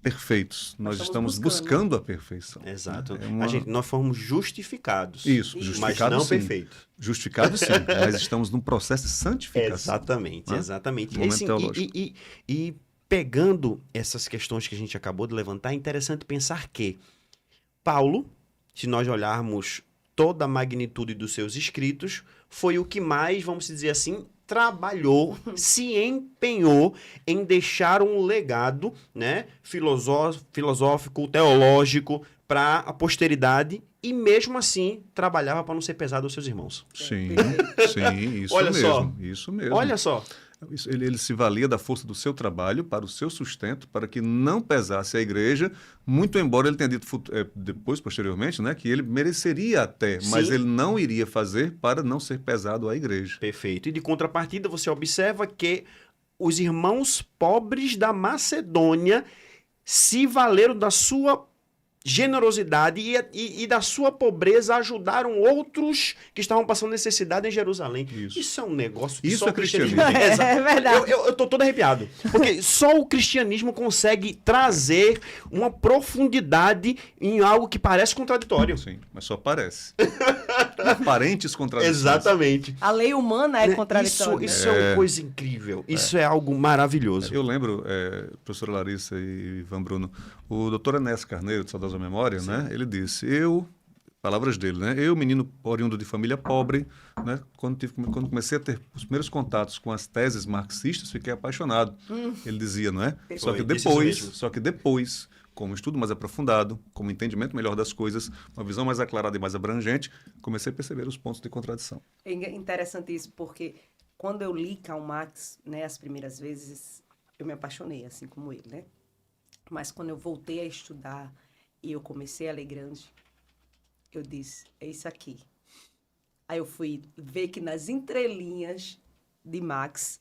Speaker 2: perfeitos. Nós estamos buscando a perfeição.
Speaker 1: Exato. Nós fomos justificados.
Speaker 2: Isso, justificados,
Speaker 1: mas não perfeitos.
Speaker 2: Justificados, sim, mas estamos num processo de santificação.
Speaker 1: Exatamente, exatamente.
Speaker 2: E
Speaker 1: pegando essas questões que a gente acabou de levantar, é interessante pensar que Paulo, se nós olharmos toda a magnitude dos seus escritos, foi o que mais, vamos dizer assim, trabalhou, se empenhou em deixar um legado, né, filosófico, teológico para a posteridade e mesmo assim trabalhava para não ser pesado aos seus irmãos.
Speaker 2: Sim, isso
Speaker 1: Olha
Speaker 2: mesmo.
Speaker 1: Só.
Speaker 2: Isso mesmo.
Speaker 1: Olha só.
Speaker 2: Ele se valia da força do seu trabalho para o seu sustento, para que não pesasse a igreja, muito embora ele tenha dito depois, posteriormente, né, que ele mereceria até, mas ele não iria fazer para não ser pesado à igreja.
Speaker 1: Perfeito. E de contrapartida, você observa que os irmãos pobres da Macedônia se valeram da sua generosidade e da sua pobreza ajudaram outros que estavam passando necessidade em Jerusalém. Isso é um negócio que
Speaker 2: isso
Speaker 1: só
Speaker 2: é cristianismo.
Speaker 3: É verdade.
Speaker 1: Eu tô todo arrepiado. Porque só o cristianismo consegue trazer uma profundidade em algo que parece contraditório.
Speaker 2: Sim, mas só parece. Aparentes contradições.
Speaker 1: Exatamente.
Speaker 3: A lei humana é contraditória.
Speaker 1: Isso é uma coisa incrível. Isso é algo maravilhoso.
Speaker 2: Eu lembro, professora Larissa e Ivan Bruno, o doutor Enéas Carneiro, de saudosa memória, né? Ele disse, palavras dele, né? Eu, menino oriundo de família pobre, né? Quando comecei a ter os primeiros contatos com as teses marxistas, fiquei apaixonado. Ele dizia, não é? Só que depois, com um estudo mais aprofundado, com um entendimento melhor das coisas, uma visão mais aclarada e mais abrangente, comecei a perceber os pontos de contradição.
Speaker 3: É interessante isso, porque quando eu li Karl Marx, né, as primeiras vezes, eu me apaixonei, assim como ele, né? Mas quando eu voltei a estudar e eu comecei a ler grande, eu disse, é isso aqui. Aí eu fui ver que nas entrelinhas de Marx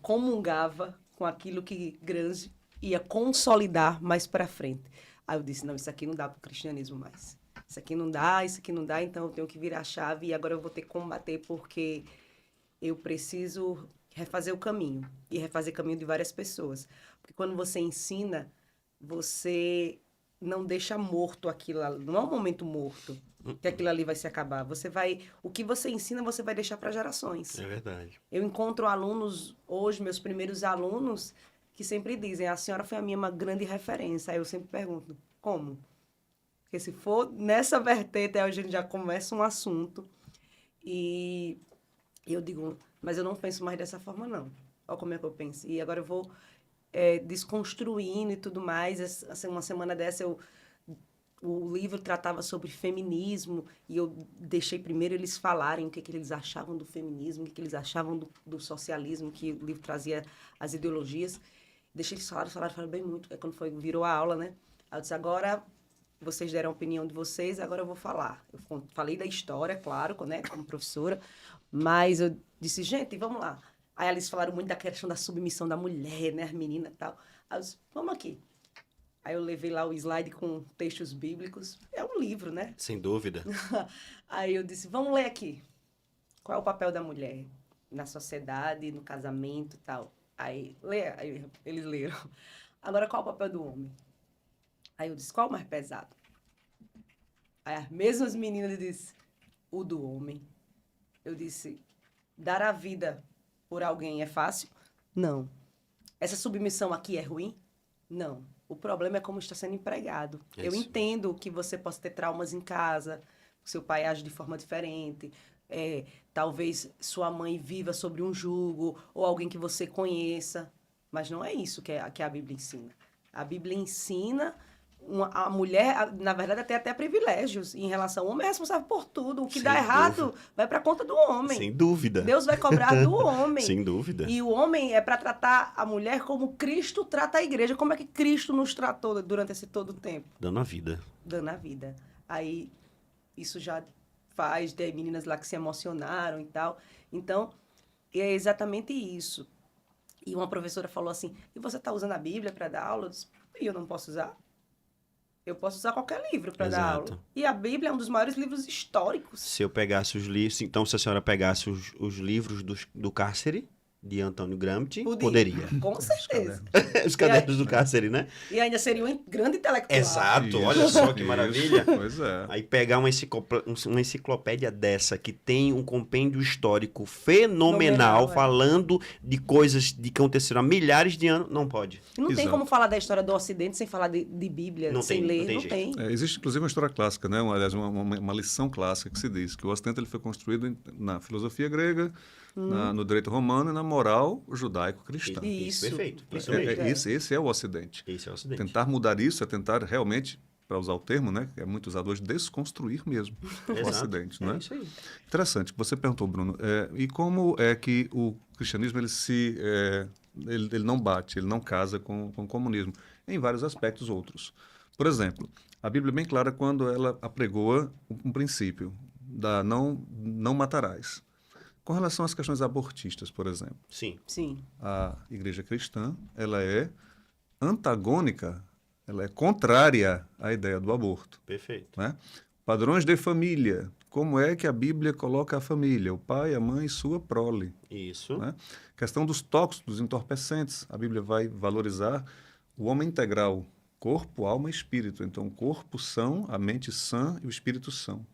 Speaker 3: comungava com aquilo que Gramsci ia consolidar mais para frente. Aí eu disse, não, isso aqui não dá para o cristianismo mais. Isso aqui não dá, então eu tenho que virar a chave e agora eu vou ter que combater porque eu preciso refazer o caminho. E refazer o caminho de várias pessoas. Porque quando você ensina, você não deixa morto aquilo ali. Não é um momento morto que aquilo ali vai se acabar. O que você ensina, você vai deixar para gerações.
Speaker 1: É verdade.
Speaker 3: Eu encontro alunos, hoje, meus primeiros alunos, que sempre dizem, a senhora foi a minha uma grande referência. Aí eu sempre pergunto, como? Porque se for nessa vertente, aí a gente já começa um assunto. E eu digo, mas eu não penso mais dessa forma, não. Olha como é que eu penso. E agora eu vou desconstruindo e tudo mais. Assim, uma semana dessa, o livro tratava sobre feminismo e eu deixei primeiro eles falarem o que eles achavam do feminismo, o que eles achavam do socialismo, que o livro trazia as ideologias. Deixei eles falaram bem muito. Aí quando virou a aula, né? Aí eu disse, agora vocês deram a opinião de vocês, agora eu vou falar. Eu falei da história, claro, né, como professora, mas eu disse, gente, vamos lá. Aí eles falaram muito da questão da submissão da mulher, né, as meninas e tal. Aí eu disse, vamos aqui. Aí eu levei lá o slide com textos bíblicos. É um livro, né?
Speaker 1: Sem dúvida.
Speaker 3: Aí eu disse, vamos ler aqui. Qual é o papel da mulher na sociedade, no casamento e tal? Aí eles leram. Agora, qual é o papel do homem? Aí eu disse, qual é o mais pesado? Aí as mesmas meninas disseram, o do homem. Eu disse, dar a vida por alguém é fácil? Não. Essa submissão aqui é ruim? Não. O problema é como está sendo empregado.
Speaker 1: Isso.
Speaker 3: Eu entendo que você possa ter traumas em casa, seu pai age de forma diferente, talvez sua mãe viva sobre um jugo, ou alguém que você conheça, mas não é isso que a Bíblia ensina. A Bíblia ensina a mulher, na verdade, tem até privilégios em relação ao homem, é responsável por tudo. O que dá errado vai para conta do homem.
Speaker 1: Sem dúvida.
Speaker 3: Deus vai cobrar do homem.
Speaker 1: Sem dúvida.
Speaker 3: E o homem é para tratar a mulher como Cristo trata a igreja. Como é que Cristo nos tratou durante esse todo o tempo?
Speaker 1: Dando a vida.
Speaker 3: Dando a vida. Aí, isso já faz ter meninas lá que se emocionaram e tal. Então, é exatamente isso. E uma professora falou assim, e você está usando a Bíblia para dar aula? Eu disse, e eu não posso usar? Eu posso usar qualquer livro para dar aula. E a Bíblia é um dos maiores livros históricos.
Speaker 1: Se eu pegasse os livros... Então, se a senhora pegasse os livros do cárcere, de Antônio Gramsci, poderia.
Speaker 3: Com certeza.
Speaker 1: Os cadernos do cárcere, né?
Speaker 3: E ainda seria um grande intelectual.
Speaker 1: Exato, olha só que maravilha.
Speaker 2: Pois é.
Speaker 1: Aí pegar uma enciclopédia dessa, que tem um compêndio histórico fenomenal, falando de coisas que aconteceram há milhares de anos, não pode.
Speaker 3: Não tem como falar da história do Ocidente sem falar de Bíblia, sem ler, não tem.
Speaker 2: Existe, inclusive, uma história clássica, né? Aliás, uma lição clássica que se diz que o Ocidente ele foi construído na filosofia grega, no direito romano e na moral judaico-cristã.
Speaker 3: Isso,
Speaker 1: perfeito.
Speaker 2: Esse é o Ocidente.
Speaker 1: Esse é o Ocidente.
Speaker 2: Tentar mudar isso é tentar realmente, para usar o termo, né, que é muito usado hoje, desconstruir mesmo o Ocidente. Né?
Speaker 1: Isso aí.
Speaker 2: Interessante. Você perguntou, Bruno, e como é que o cristianismo ele não bate, ele não casa com o comunismo? Em vários aspectos outros. Por exemplo, a Bíblia é bem clara quando ela apregoa um princípio da não matarás. Com relação às questões abortistas, por exemplo.
Speaker 1: Sim.
Speaker 2: A igreja cristã, ela é antagônica, ela é contrária à ideia do aborto.
Speaker 1: Perfeito.
Speaker 2: Né? Padrões de família. Como é que a Bíblia coloca a família? O pai, a mãe e sua prole.
Speaker 1: Isso.
Speaker 2: Né? Questão dos tóxicos, dos entorpecentes. A Bíblia vai valorizar o homem integral. Corpo, alma e espírito. Então, o corpo são, a mente sã e o espírito são.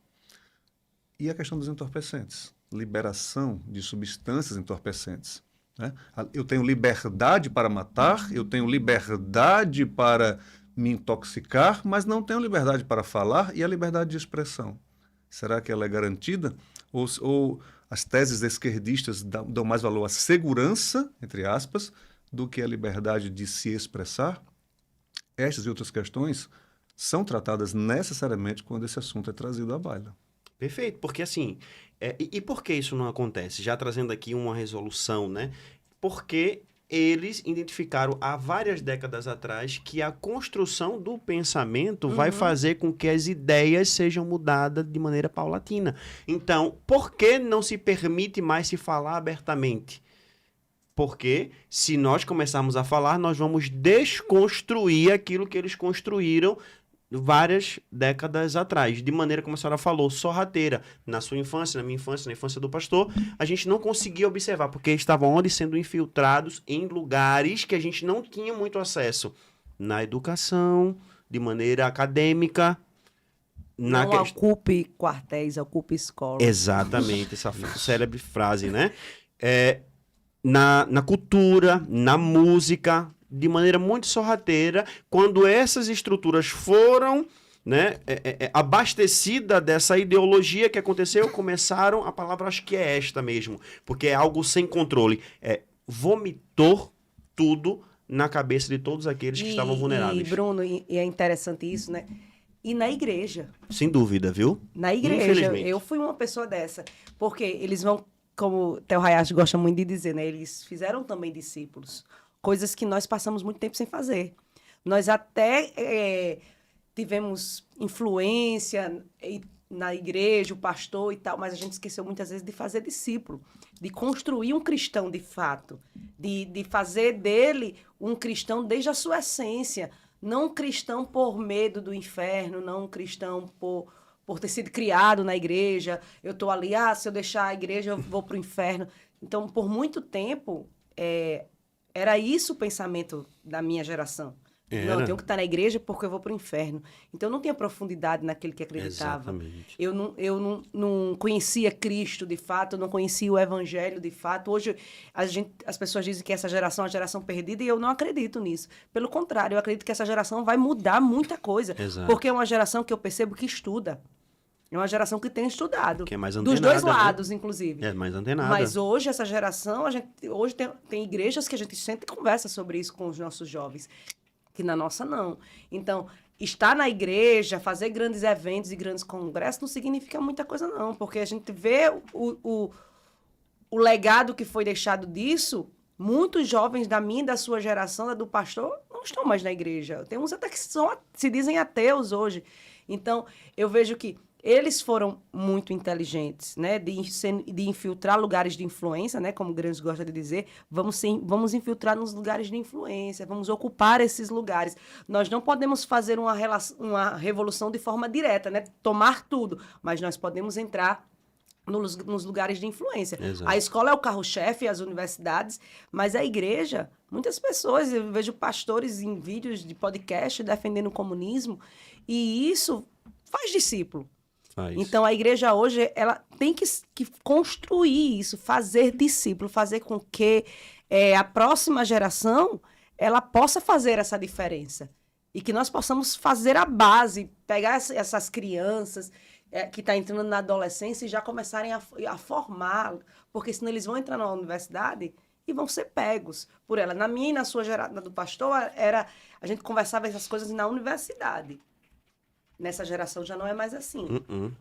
Speaker 2: E a questão dos entorpecentes. Liberação de substâncias entorpecentes. Né? Eu tenho liberdade para matar, eu tenho liberdade para me intoxicar, mas não tenho liberdade para falar e a liberdade de expressão. Será que ela é garantida? Ou as teses esquerdistas dão mais valor à segurança, entre aspas, do que à liberdade de se expressar? Estas e outras questões são tratadas necessariamente quando esse assunto é trazido à baila.
Speaker 1: Perfeito, porque assim, e por que isso não acontece? Já trazendo aqui uma resolução, né? Porque eles identificaram há várias décadas atrás que a construção do pensamento vai fazer com que as ideias sejam mudadas de maneira paulatina. Então, por que não se permite mais se falar abertamente? Porque se nós começarmos a falar, nós vamos desconstruir aquilo que eles construíram várias décadas atrás, de maneira como a senhora falou, sorrateira. Na sua infância, na minha infância, na infância do pastor, a gente não conseguia observar, porque estavam onde sendo infiltrados em lugares que a gente não tinha muito acesso. Na educação, de maneira acadêmica.
Speaker 3: Não ocupe quartéis, ocupe escola.
Speaker 1: Exatamente, essa célebre frase, né? Na cultura, na música, de maneira muito sorrateira, quando essas estruturas foram, né, abastecidas dessa ideologia que aconteceu, começaram, a palavra acho que é esta mesmo, porque é algo sem controle, vomitou tudo na cabeça de todos aqueles que estavam vulneráveis.
Speaker 3: E, Bruno, e é interessante isso, né? E na igreja.
Speaker 1: Sem dúvida, viu?
Speaker 3: Na igreja, eu fui uma pessoa dessa, porque eles vão, como o Theo Hayashi gosta muito de dizer, né? Eles fizeram também discípulos. Coisas que nós passamos muito tempo sem fazer. Nós até tivemos influência e na igreja, o pastor e tal, mas a gente esqueceu muitas vezes de fazer discípulo, de construir um cristão de fato, de fazer dele um cristão desde a sua essência, não um cristão por medo do inferno, não um cristão por ter sido criado na igreja, eu estou ali, se eu deixar a igreja eu vou para o inferno. Então, por muito tempo, era isso o pensamento da minha geração. Não, eu tenho que estar na igreja porque eu vou para o inferno. Então, eu não tinha profundidade naquele que acreditava.
Speaker 1: Exatamente.
Speaker 3: Eu não conhecia Cristo, de fato, eu não conhecia o Evangelho, de fato. Hoje, as pessoas dizem que essa geração é uma geração perdida e eu não acredito nisso. Pelo contrário, eu acredito que essa geração vai mudar muita coisa.
Speaker 1: Exato.
Speaker 3: Porque é uma geração que eu percebo que estuda. É uma geração que tem estudado.
Speaker 1: Que é mais
Speaker 3: dos
Speaker 1: antenada,
Speaker 3: dois lados, inclusive.
Speaker 1: É mais antenada.
Speaker 3: Mas hoje, essa geração, hoje tem igrejas que a gente sempre conversa sobre isso com os nossos jovens, que na nossa não. Então, estar na igreja, fazer grandes eventos e grandes congressos não significa muita coisa, não. Porque a gente vê o legado que foi deixado disso. Muitos jovens da minha e da sua geração, da do pastor, não estão mais na igreja. Tem uns até que se dizem ateus hoje. Então, eu vejo que eles foram muito inteligentes, né? De infiltrar lugares de influência, né? Como o Grandes gosta de dizer, vamos infiltrar nos lugares de influência, vamos ocupar esses lugares. Nós não podemos fazer uma revolução de forma direta, né? Tomar tudo, mas nós podemos entrar nos lugares de influência.
Speaker 1: Exato.
Speaker 3: A escola é o carro-chefe, as universidades, mas a igreja, muitas pessoas, eu vejo pastores em vídeos de podcast defendendo o comunismo, e isso faz discípulo. Então, a igreja hoje, ela tem que construir isso, fazer discípulo, fazer com que a próxima geração ela possa fazer essa diferença. E que nós possamos fazer a base, pegar essas crianças que estão entrando na adolescência e já começarem a formar, porque senão eles vão entrar na universidade e vão ser pegos por ela. Na minha e na sua geração, do pastor, a gente conversava essas coisas na universidade. Nessa geração já não é mais assim.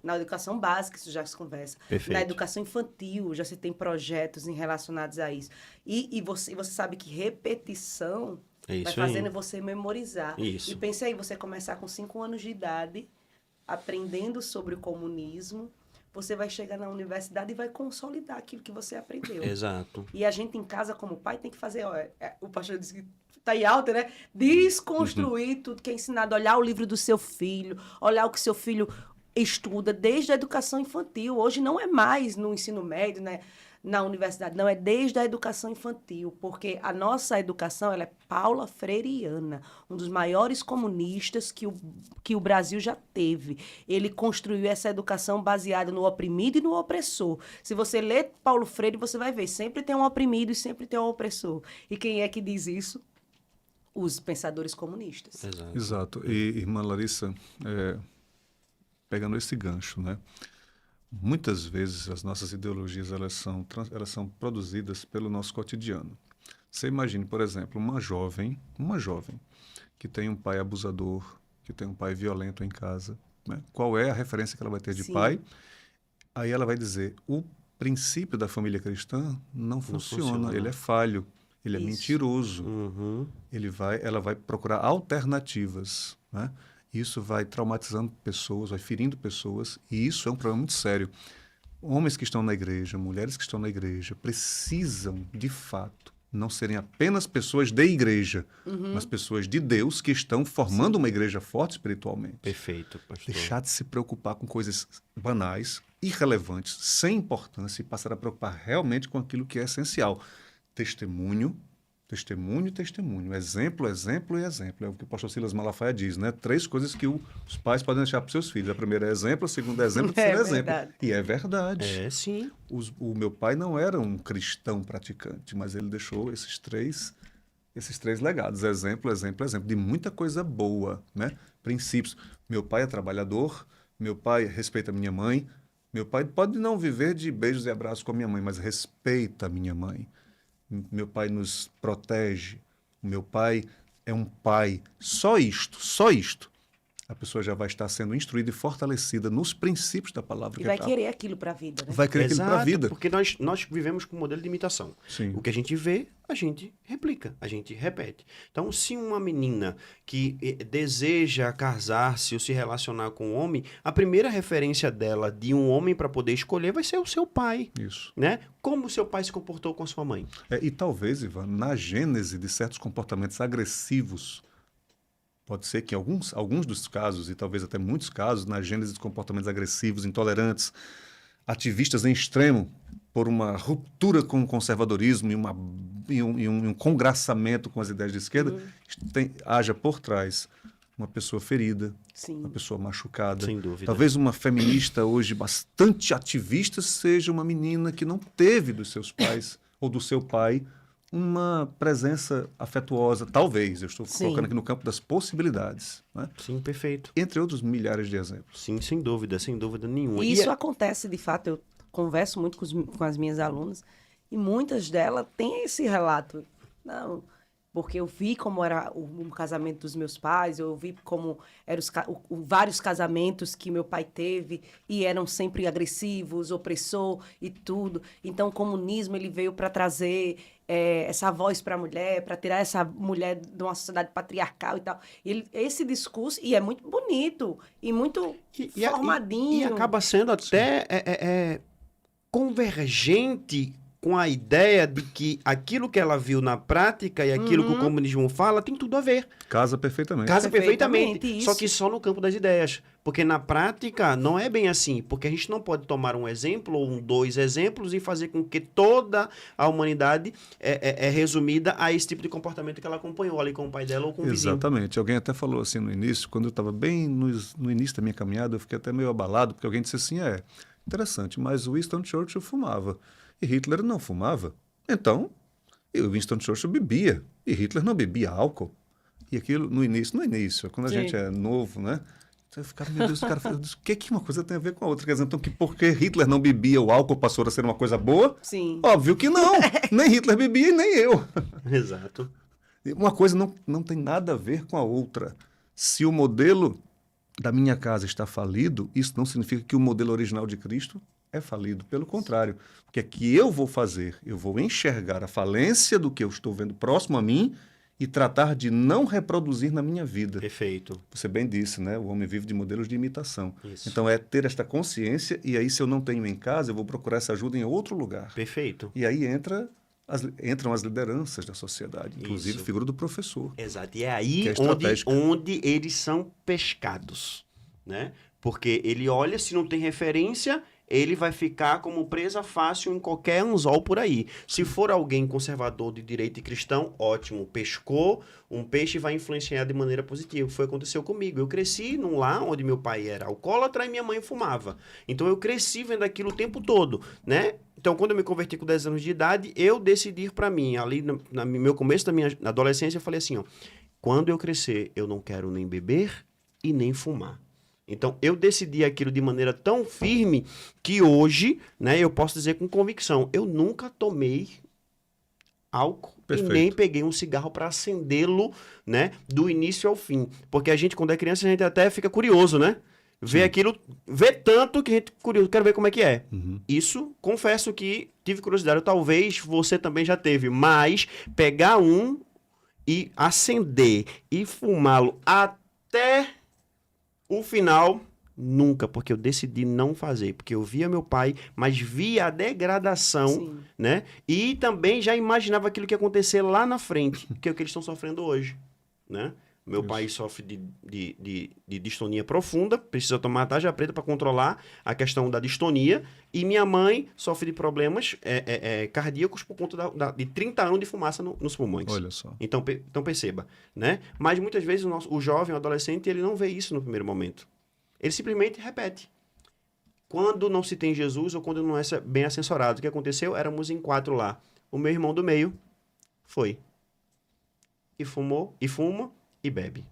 Speaker 3: Na educação básica isso já se conversa.
Speaker 1: Perfeito.
Speaker 3: Na educação infantil já se tem projetos relacionados a isso. E você sabe que repetição vai fazendo você memorizar.
Speaker 1: Isso.
Speaker 3: E pense aí, você começar com 5 anos de idade, aprendendo sobre o comunismo, você vai chegar na universidade e vai consolidar aquilo que você aprendeu.
Speaker 1: Exato.
Speaker 3: E a gente em casa, como pai, tem que fazer... o pastor disse que está em alta, né? Desconstruir tudo que é ensinado. Olhar o livro do seu filho, olhar o que seu filho estuda desde a educação infantil. Hoje não é mais no ensino médio, né? Na universidade. Não, é desde a educação infantil. Porque a nossa educação ela é Paula Freireana, um dos maiores comunistas que o Brasil já teve. Ele construiu essa educação baseada no oprimido e no opressor. Se você lê Paulo Freire, você vai ver. Sempre tem um oprimido e sempre tem um opressor. E quem é que diz isso? Os pensadores comunistas.
Speaker 2: Exato. E, irmã Larissa, pegando esse gancho, né? Muitas vezes as nossas ideologias elas são produzidas pelo nosso cotidiano. Você imagine, por exemplo, uma jovem que tem um pai abusador, que tem um pai violento em casa, né? Qual é a referência que ela vai ter de
Speaker 3: Sim.
Speaker 2: pai? Aí ela vai dizer, o princípio da família cristã não funciona, ele é falho. Ele é mentiroso. Ela vai procurar alternativas, né? Isso vai traumatizando pessoas, vai ferindo pessoas, e isso é um problema muito sério. Homens que estão na igreja, mulheres que estão na igreja, precisam, de fato, não serem apenas pessoas de igreja, mas pessoas de Deus que estão formando uma igreja forte espiritualmente.
Speaker 1: Perfeito, pastor.
Speaker 2: Deixar de se preocupar com coisas banais, irrelevantes, sem importância, e passar a preocupar realmente com aquilo que é essencial. Testemunho, testemunho, testemunho. Exemplo, exemplo e exemplo. É o que o pastor Silas Malafaia diz, né? 3 coisas que os pais podem deixar para os seus filhos. A primeira é exemplo, a segunda é exemplo, a terceira é exemplo.
Speaker 3: Verdade.
Speaker 2: E é verdade.
Speaker 1: É, sim.
Speaker 2: O meu pai não era um cristão praticante, mas ele deixou esses três legados. Exemplo, exemplo, exemplo. De muita coisa boa, né? Princípios. Meu pai é trabalhador, meu pai respeita a minha mãe, meu pai pode não viver de beijos e abraços com a minha mãe, mas respeita a minha mãe. Meu pai nos protege. Meu pai é um pai. Só isto. a pessoa já vai estar sendo instruída e fortalecida nos princípios da palavra.
Speaker 3: E vai querer aquilo para a vida, né?
Speaker 2: Vai querer aquilo para a vida.
Speaker 1: Porque nós vivemos com um modelo de imitação.
Speaker 2: Sim.
Speaker 1: O que a gente vê, a gente replica, a gente repete. Então, se uma menina que deseja casar-se ou se relacionar com um homem, a primeira referência dela de um homem para poder escolher vai ser o seu pai.
Speaker 2: Isso.
Speaker 1: Né? Como o seu pai se comportou com a sua mãe.
Speaker 2: E talvez, Ivan, na gênese de certos comportamentos agressivos, pode ser que alguns dos casos, e talvez até muitos casos, na gênese de comportamentos agressivos, intolerantes, ativistas em extremo, por uma ruptura com o conservadorismo e um congraçamento com as ideias de esquerda, haja por trás uma pessoa ferida,
Speaker 3: Sim.
Speaker 2: uma pessoa machucada.
Speaker 1: Sem dúvida.
Speaker 2: Talvez uma feminista hoje bastante ativista seja uma menina que não teve dos seus pais ou do seu pai uma presença afetuosa, talvez, eu estou colocando aqui no campo das possibilidades. Né?
Speaker 1: Sim, perfeito.
Speaker 2: Entre outros milhares de exemplos.
Speaker 1: Sim, sem dúvida nenhuma.
Speaker 3: E isso acontece, de fato, eu converso muito com as minhas alunas e muitas delas têm esse relato. Não, porque eu vi como era o casamento dos meus pais, eu vi como eram vários casamentos que meu pai teve e eram sempre agressivos, opressor e tudo. Então, o comunismo ele veio para trazer essa voz para a mulher, para tirar essa mulher de uma sociedade patriarcal e tal. Esse discurso, e é muito bonito, e muito formadinho.
Speaker 1: E acaba sendo até convergente com a ideia de que aquilo que ela viu na prática e aquilo que o comunismo fala tem tudo a ver.
Speaker 2: Casa perfeitamente.
Speaker 1: Casa perfeitamente.
Speaker 3: Isso.
Speaker 1: Só que só no campo das ideias. Porque na prática não é bem assim. Porque a gente não pode tomar um exemplo ou dois exemplos e fazer com que toda a humanidade é resumida a esse tipo de comportamento que ela acompanhou ali com o pai dela ou com o vizinho.
Speaker 2: Exatamente. Alguém até falou assim no início, quando eu estava bem no início da minha caminhada, eu fiquei até meio abalado, porque alguém disse assim, interessante, mas o Winston Churchill fumava. E Hitler não fumava. Então, o Winston Churchill bebia. E Hitler não bebia álcool. E aquilo, no início, quando a gente é novo, né? Você ficava, meu Deus, o cara falou, o que uma coisa tem a ver com a outra? Quer dizer, então, que porque Hitler não bebia, o álcool passou a ser uma coisa boa?
Speaker 3: Sim.
Speaker 2: Óbvio que não. Nem Hitler bebia e nem eu.
Speaker 1: Exato.
Speaker 2: Uma coisa não tem nada a ver com a outra. Se o modelo da minha casa está falido, isso não significa que o modelo original de Cristo é falido. Pelo contrário. O que é que eu vou fazer? Eu vou enxergar a falência do que eu estou vendo próximo a mim e tratar de não reproduzir na minha vida.
Speaker 1: Perfeito.
Speaker 2: Você bem disse, né? O homem vive de modelos de imitação.
Speaker 1: Isso.
Speaker 2: Então, é ter esta consciência e aí, se eu não tenho em casa, eu vou procurar essa ajuda em outro lugar.
Speaker 1: Perfeito.
Speaker 2: E aí entram as lideranças da sociedade, inclusive
Speaker 1: Isso.
Speaker 2: a figura do professor.
Speaker 1: Exato. E é aí
Speaker 2: Que é
Speaker 1: onde eles são pescados, né? Porque ele olha, se não tem referência, ele vai ficar como presa fácil em qualquer anzol por aí. Se for alguém conservador de direito e cristão, ótimo. Pescou um peixe, vai influenciar de maneira positiva. Foi o que aconteceu comigo. Eu cresci num lar onde meu pai era alcoólatra e minha mãe fumava. Então eu cresci vendo aquilo o tempo todo, né? Então, quando eu me converti com 10 anos de idade, eu decidi ir para mim. Ali no meu começo da minha adolescência, eu falei assim, ó, quando eu crescer, eu não quero nem beber e nem fumar. Então, eu decidi aquilo de maneira tão firme que hoje, né, eu posso dizer com convicção, eu nunca tomei álcool
Speaker 2: Perfeito.
Speaker 1: E nem peguei um cigarro para acendê-lo, né, do início ao fim. Porque a gente, quando é criança, a gente até fica curioso, né? Vê aquilo, vê tanto que a gente curioso, quero ver como é que é. Isso, confesso que tive curiosidade, talvez você também já teve, mas pegar um e acender e fumá-lo até o final, nunca, porque eu decidi não fazer, porque eu via meu pai, mas via a degradação,
Speaker 3: Sim.
Speaker 1: né? E também já imaginava aquilo que ia acontecer lá na frente, que é o que eles estão sofrendo hoje, né? Meu pai sofre de distonia profunda, precisa tomar tarja preta para controlar a questão da distonia, e minha mãe sofre de problemas cardíacos por conta de 30 anos de fumaça nos pulmões.
Speaker 2: Olha só.
Speaker 1: Então perceba, né? Mas muitas vezes o jovem, o adolescente, ele não vê isso no primeiro momento. Ele simplesmente repete. Quando não se tem Jesus ou quando não é bem assessorado, o que aconteceu? Éramos em 4 lá. O meu irmão do meio foi. E fumou, e fuma, e bebe.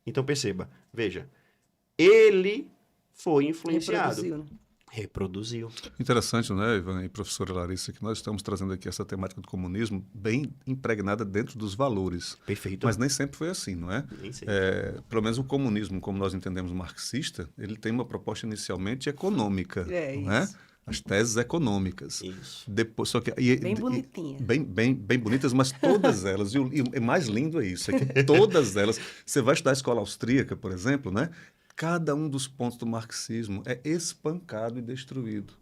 Speaker 1: Então perceba, veja. Ele foi influenciado.
Speaker 3: Reproduziu, né?
Speaker 1: Reproduziu.
Speaker 2: Interessante, né, Ivan e professora Larissa, que nós estamos trazendo aqui essa temática do comunismo bem impregnada dentro dos valores.
Speaker 1: Perfeito.
Speaker 2: Mas nem sempre foi assim, não é?
Speaker 1: Nem sei.
Speaker 2: Pelo menos o comunismo, como nós entendemos marxista, ele tem uma proposta inicialmente econômica, não é?
Speaker 3: Isso.
Speaker 2: As teses econômicas.
Speaker 1: Isso.
Speaker 2: Depois, só que,
Speaker 3: Bem bonitinha.
Speaker 2: bem bonitas, mas todas elas, e o mais lindo é isso, é que todas elas, você vai estudar a escola austríaca, por exemplo, né? Cada um dos pontos do marxismo é espancado e destruído.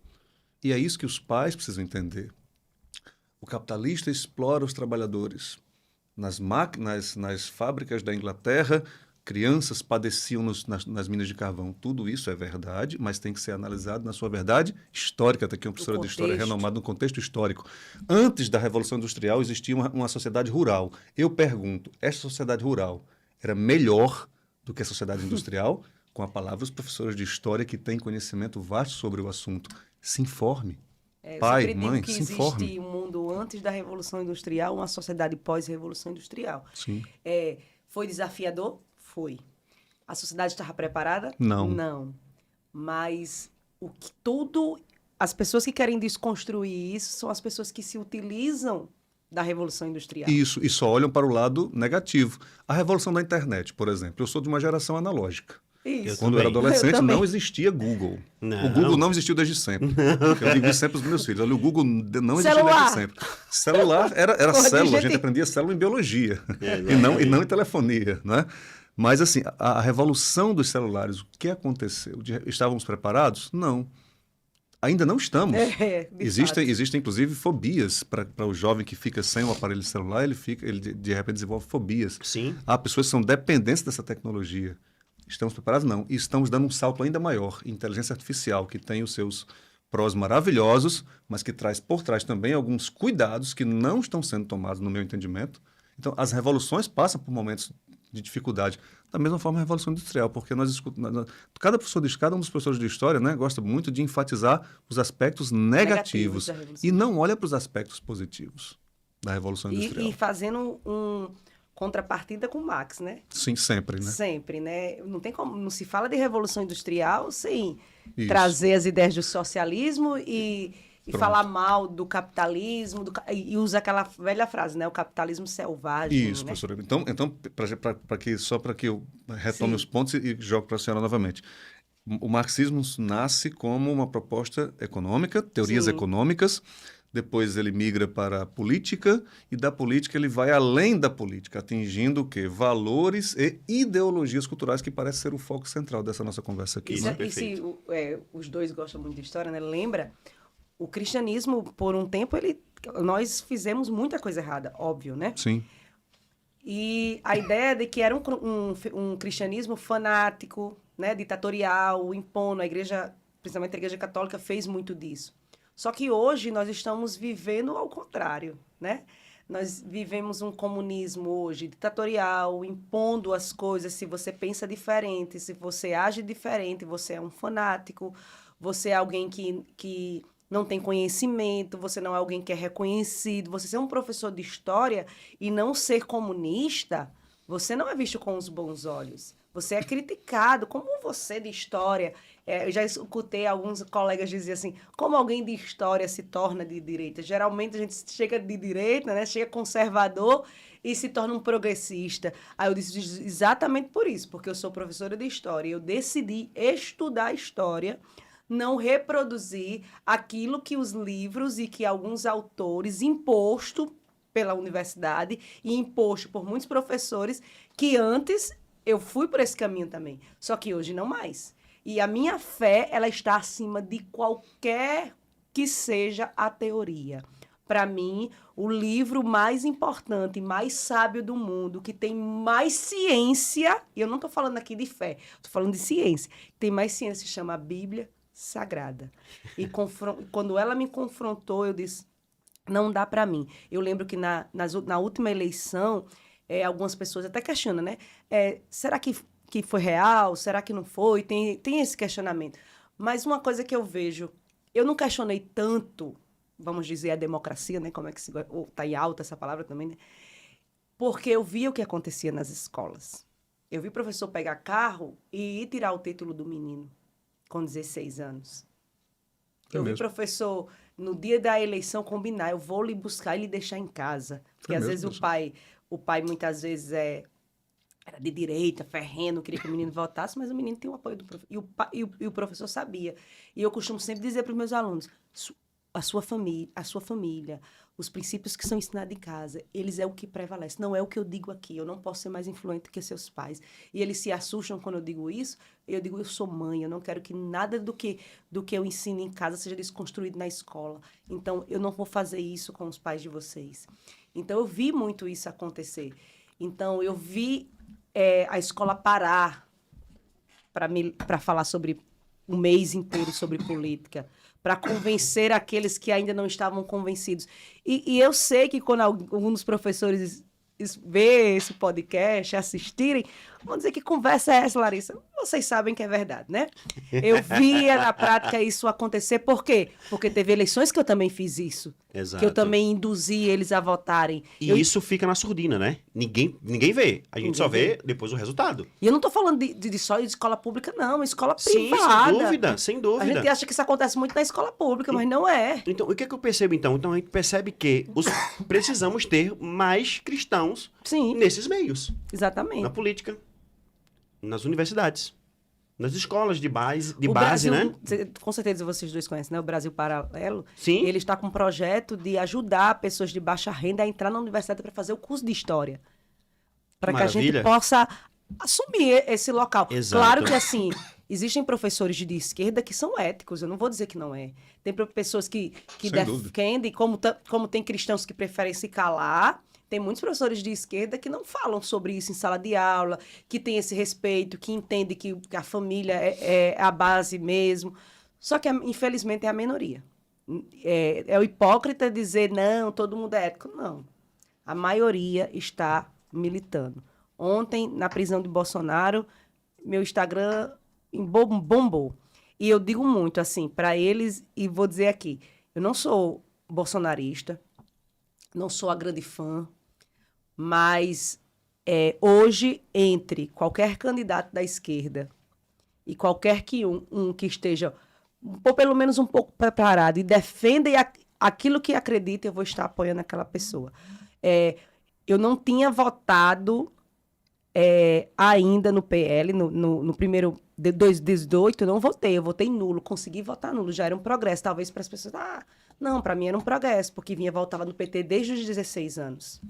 Speaker 2: E é isso que os pais precisam entender. O capitalista explora os trabalhadores. Nas máquinas, nas fábricas da Inglaterra, crianças padeciam nas minas de carvão. Tudo isso é verdade, mas tem que ser analisado na sua verdade histórica. Está aqui uma professora de história renomada no contexto histórico. Antes da Revolução Industrial existia uma sociedade rural. Eu pergunto, essa sociedade rural era melhor do que a sociedade industrial? Com a palavra os professores de história que têm conhecimento vasto sobre o assunto. Se informe. Pai, mãe, se informe.
Speaker 3: Existe um mundo antes da Revolução Industrial, uma sociedade pós-Revolução Industrial.
Speaker 2: Sim.
Speaker 3: Foi desafiador? Foi. A sociedade estava preparada?
Speaker 2: Não.
Speaker 3: Não. Mas as pessoas que querem desconstruir isso são as pessoas que se utilizam da Revolução Industrial.
Speaker 2: Isso, e só olham para o lado negativo. A revolução da internet, por exemplo. Eu sou de uma geração analógica.
Speaker 3: Isso.
Speaker 2: Quando eu era adolescente,
Speaker 3: Eu também.
Speaker 2: não existia Google.
Speaker 1: Não.
Speaker 2: O Google não existiu desde sempre. Eu digo isso sempre para os meus filhos. Olha, o Google não existiu
Speaker 3: Celular.
Speaker 2: desde sempre. Celular era
Speaker 3: Porra,
Speaker 2: célula. A
Speaker 3: gente-
Speaker 2: gente aprendia célula em biologia. E não em telefonia, não é? Mas, assim, a revolução dos celulares, o que aconteceu? Estávamos preparados? Não. Ainda não estamos.
Speaker 3: De
Speaker 2: Existem, inclusive, fobias para o jovem que fica sem o aparelho celular, ele de repente desenvolve fobias.
Speaker 1: Sim.
Speaker 2: Há pessoas que são dependentes dessa tecnologia. Estamos preparados? Não. E estamos dando um salto ainda maior. Inteligência artificial, que tem os seus prós maravilhosos, mas que traz por trás também alguns cuidados que não estão sendo tomados, no meu entendimento. Então, as revoluções passam por momentos de dificuldade. Da mesma forma, a Revolução Industrial, porque cada um dos professores de história, né, gosta muito de enfatizar os aspectos negativos
Speaker 3: da Revolução.
Speaker 2: e não olha para os aspectos positivos da Revolução Industrial.
Speaker 3: E fazendo contrapartida com Marx, né?
Speaker 2: Sim, sempre, né?
Speaker 3: Sempre, né? Não tem como, não se fala de Revolução Industrial sem
Speaker 2: Isso.
Speaker 3: trazer as ideias do socialismo e
Speaker 2: Pronto.
Speaker 3: falar mal do capitalismo, e usa aquela velha frase, né? O capitalismo selvagem,
Speaker 2: Isso,
Speaker 3: né?
Speaker 2: professora. Então para que eu retome
Speaker 3: Sim.
Speaker 2: os pontos e jogo para a senhora novamente. O marxismo nasce como uma proposta econômica, teorias
Speaker 3: Sim.
Speaker 2: econômicas, depois ele migra para a política, e da política ele vai além da política, atingindo o quê? Valores e ideologias culturais, que parece ser o foco central dessa nossa conversa aqui.
Speaker 1: Isso.
Speaker 2: Né?
Speaker 1: Perfeito.
Speaker 3: Os dois gostam muito de história, né? Lembra? O cristianismo, por um tempo, nós fizemos muita coisa errada, óbvio, né?
Speaker 2: Sim.
Speaker 3: E a ideia de que era um cristianismo fanático, né, ditatorial, impondo, a igreja, principalmente a igreja católica, fez muito disso. Só que hoje nós estamos vivendo ao contrário, né? Nós vivemos um comunismo hoje ditatorial, impondo as coisas. Se você pensa diferente, se você age diferente, você é um fanático, você é alguém que não tem conhecimento, você não é alguém que é reconhecido. Você ser um professor de história e não ser comunista, você não é visto com os bons olhos. Você é criticado. Como você de história... eu já escutei alguns colegas dizer assim, como alguém de história se torna de direita? Geralmente a gente chega de direita, né? Chega conservador e se torna um progressista. Aí eu disse exatamente por isso, porque eu sou professora de história. Eu decidi estudar história, não reproduzir aquilo que os livros e que alguns autores imposto pela universidade e imposto por muitos professores que antes eu fui por esse caminho também. Só que hoje não mais. E a minha fé, ela está acima de qualquer que seja a teoria. Para mim, o livro mais importante, mais sábio do mundo, que tem mais ciência, e eu não estou falando aqui de fé, estou falando de ciência, tem mais ciência, se chama Bíblia Sagrada. E quando ela me confrontou, eu disse, não dá para mim. Eu lembro que na última eleição, algumas pessoas até questionam, né? Será que foi real? Será que não foi? Tem esse questionamento. Mas uma coisa que eu vejo, eu não questionei tanto, vamos dizer, a democracia, né? Como é que está em alta essa palavra também, né? Porque eu via o que acontecia nas escolas. Eu vi o professor pegar carro e ir tirar o título do menino com 16 anos. Eu vi
Speaker 2: mesmo.
Speaker 3: professor, no dia da eleição, combinar, eu vou lhe buscar e lhe deixar em casa. Porque às
Speaker 2: mesmo,
Speaker 3: vezes o pai muitas vezes era de direita, ferrenho, queria que o menino votasse, mas o menino tem o apoio do professor. E o professor sabia. E eu costumo sempre dizer para os meus alunos, a sua família, os princípios que são ensinados em casa, eles é o que prevalece, não é o que eu digo aqui. Eu não posso ser mais influente que seus pais. E eles se assustam quando eu digo isso. Eu digo, eu sou mãe, eu não quero que nada do que eu ensino em casa seja desconstruído na escola. Então, eu não vou fazer isso com os pais de vocês. Então, eu vi muito isso acontecer. Então, eu vi a escola parar para falar sobre um mês inteiro sobre política, para convencer aqueles que ainda não estavam convencidos. E eu sei que quando alguns dos professores ver esse podcast, assistirem, vão dizer que conversa é essa, Larissa? Vocês sabem que é verdade, né? Eu via na prática isso acontecer. Por quê? Porque teve eleições que eu também fiz isso.
Speaker 1: Exato.
Speaker 3: Que eu também induzi eles a votarem.
Speaker 1: E isso fica na surdina, né? Ninguém vê. A gente só vê depois o resultado.
Speaker 3: E eu não estou falando só de escola pública, não. Escola
Speaker 1: Sim,
Speaker 3: privada.
Speaker 1: sem dúvida.
Speaker 3: A gente acha que isso acontece muito na escola pública, mas não é.
Speaker 1: Então, o que é que eu percebo, então? Então, a gente percebe que precisamos ter mais cristãos
Speaker 3: Sim,
Speaker 1: nesses meios.
Speaker 3: exatamente.
Speaker 1: Na política, nas universidades, nas escolas de base,
Speaker 3: O
Speaker 1: base,
Speaker 3: Brasil,
Speaker 1: né?
Speaker 3: com certeza vocês dois conhecem, né? O Brasil Paralelo.
Speaker 1: Sim.
Speaker 3: Ele está com um projeto de ajudar pessoas de baixa renda a entrar na universidade para fazer o curso de História. Para que a gente
Speaker 1: Maravilha.
Speaker 3: possa assumir esse local.
Speaker 1: Exato.
Speaker 3: Claro que, assim, existem professores de esquerda que são éticos, eu não vou dizer que não é. Tem pessoas que
Speaker 2: Sem
Speaker 3: defendem, como tem cristãos que preferem se calar. Tem muitos professores de esquerda que não falam sobre isso em sala de aula, que tem esse respeito, que entende que a família é a base mesmo. Só que, infelizmente, é a minoria. É o hipócrita dizer, não, todo mundo é ético. Não. A maioria está militando. Ontem, na prisão de Bolsonaro, meu Instagram bombou. E eu digo muito, assim, para eles, e vou dizer aqui, eu não sou bolsonarista, não sou a grande fã, mas hoje, entre qualquer candidato da esquerda e qualquer um que esteja pelo menos um pouco preparado e defenda aquilo que acredita, eu vou estar apoiando aquela pessoa. Eu não tinha votado ainda no PL, no primeiro de 2018, eu não votei, eu votei nulo, consegui votar nulo, já era um progresso, talvez para as pessoas, não, para mim era um progresso, porque voltava no PT desde os 16 anos.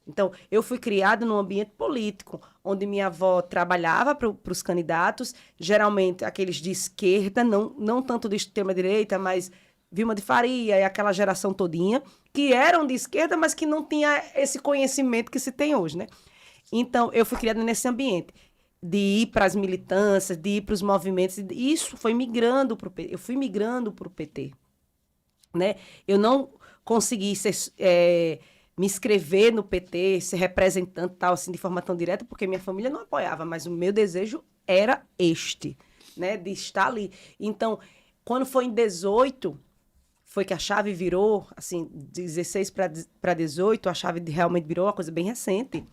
Speaker 3: Então, eu fui criada num ambiente político, onde minha avó trabalhava para os candidatos, geralmente aqueles de esquerda, não tanto de extrema-direita, mas Vilma de Faria e aquela geração todinha, que eram de esquerda, mas que não tinha esse conhecimento que se tem hoje, né? Então, eu fui criada nesse ambiente, de ir para as militâncias, de ir para os movimentos, e isso foi migrando para o PT. Eu fui migrando para o PT, né? Eu não consegui me inscrever no PT, ser representante tal, assim, de forma tão direta, porque minha família não apoiava, mas o meu desejo era este, né, de estar ali. Então, quando foi em 18, foi que a chave virou, assim, 16 para 18, a chave realmente virou uma coisa bem recente,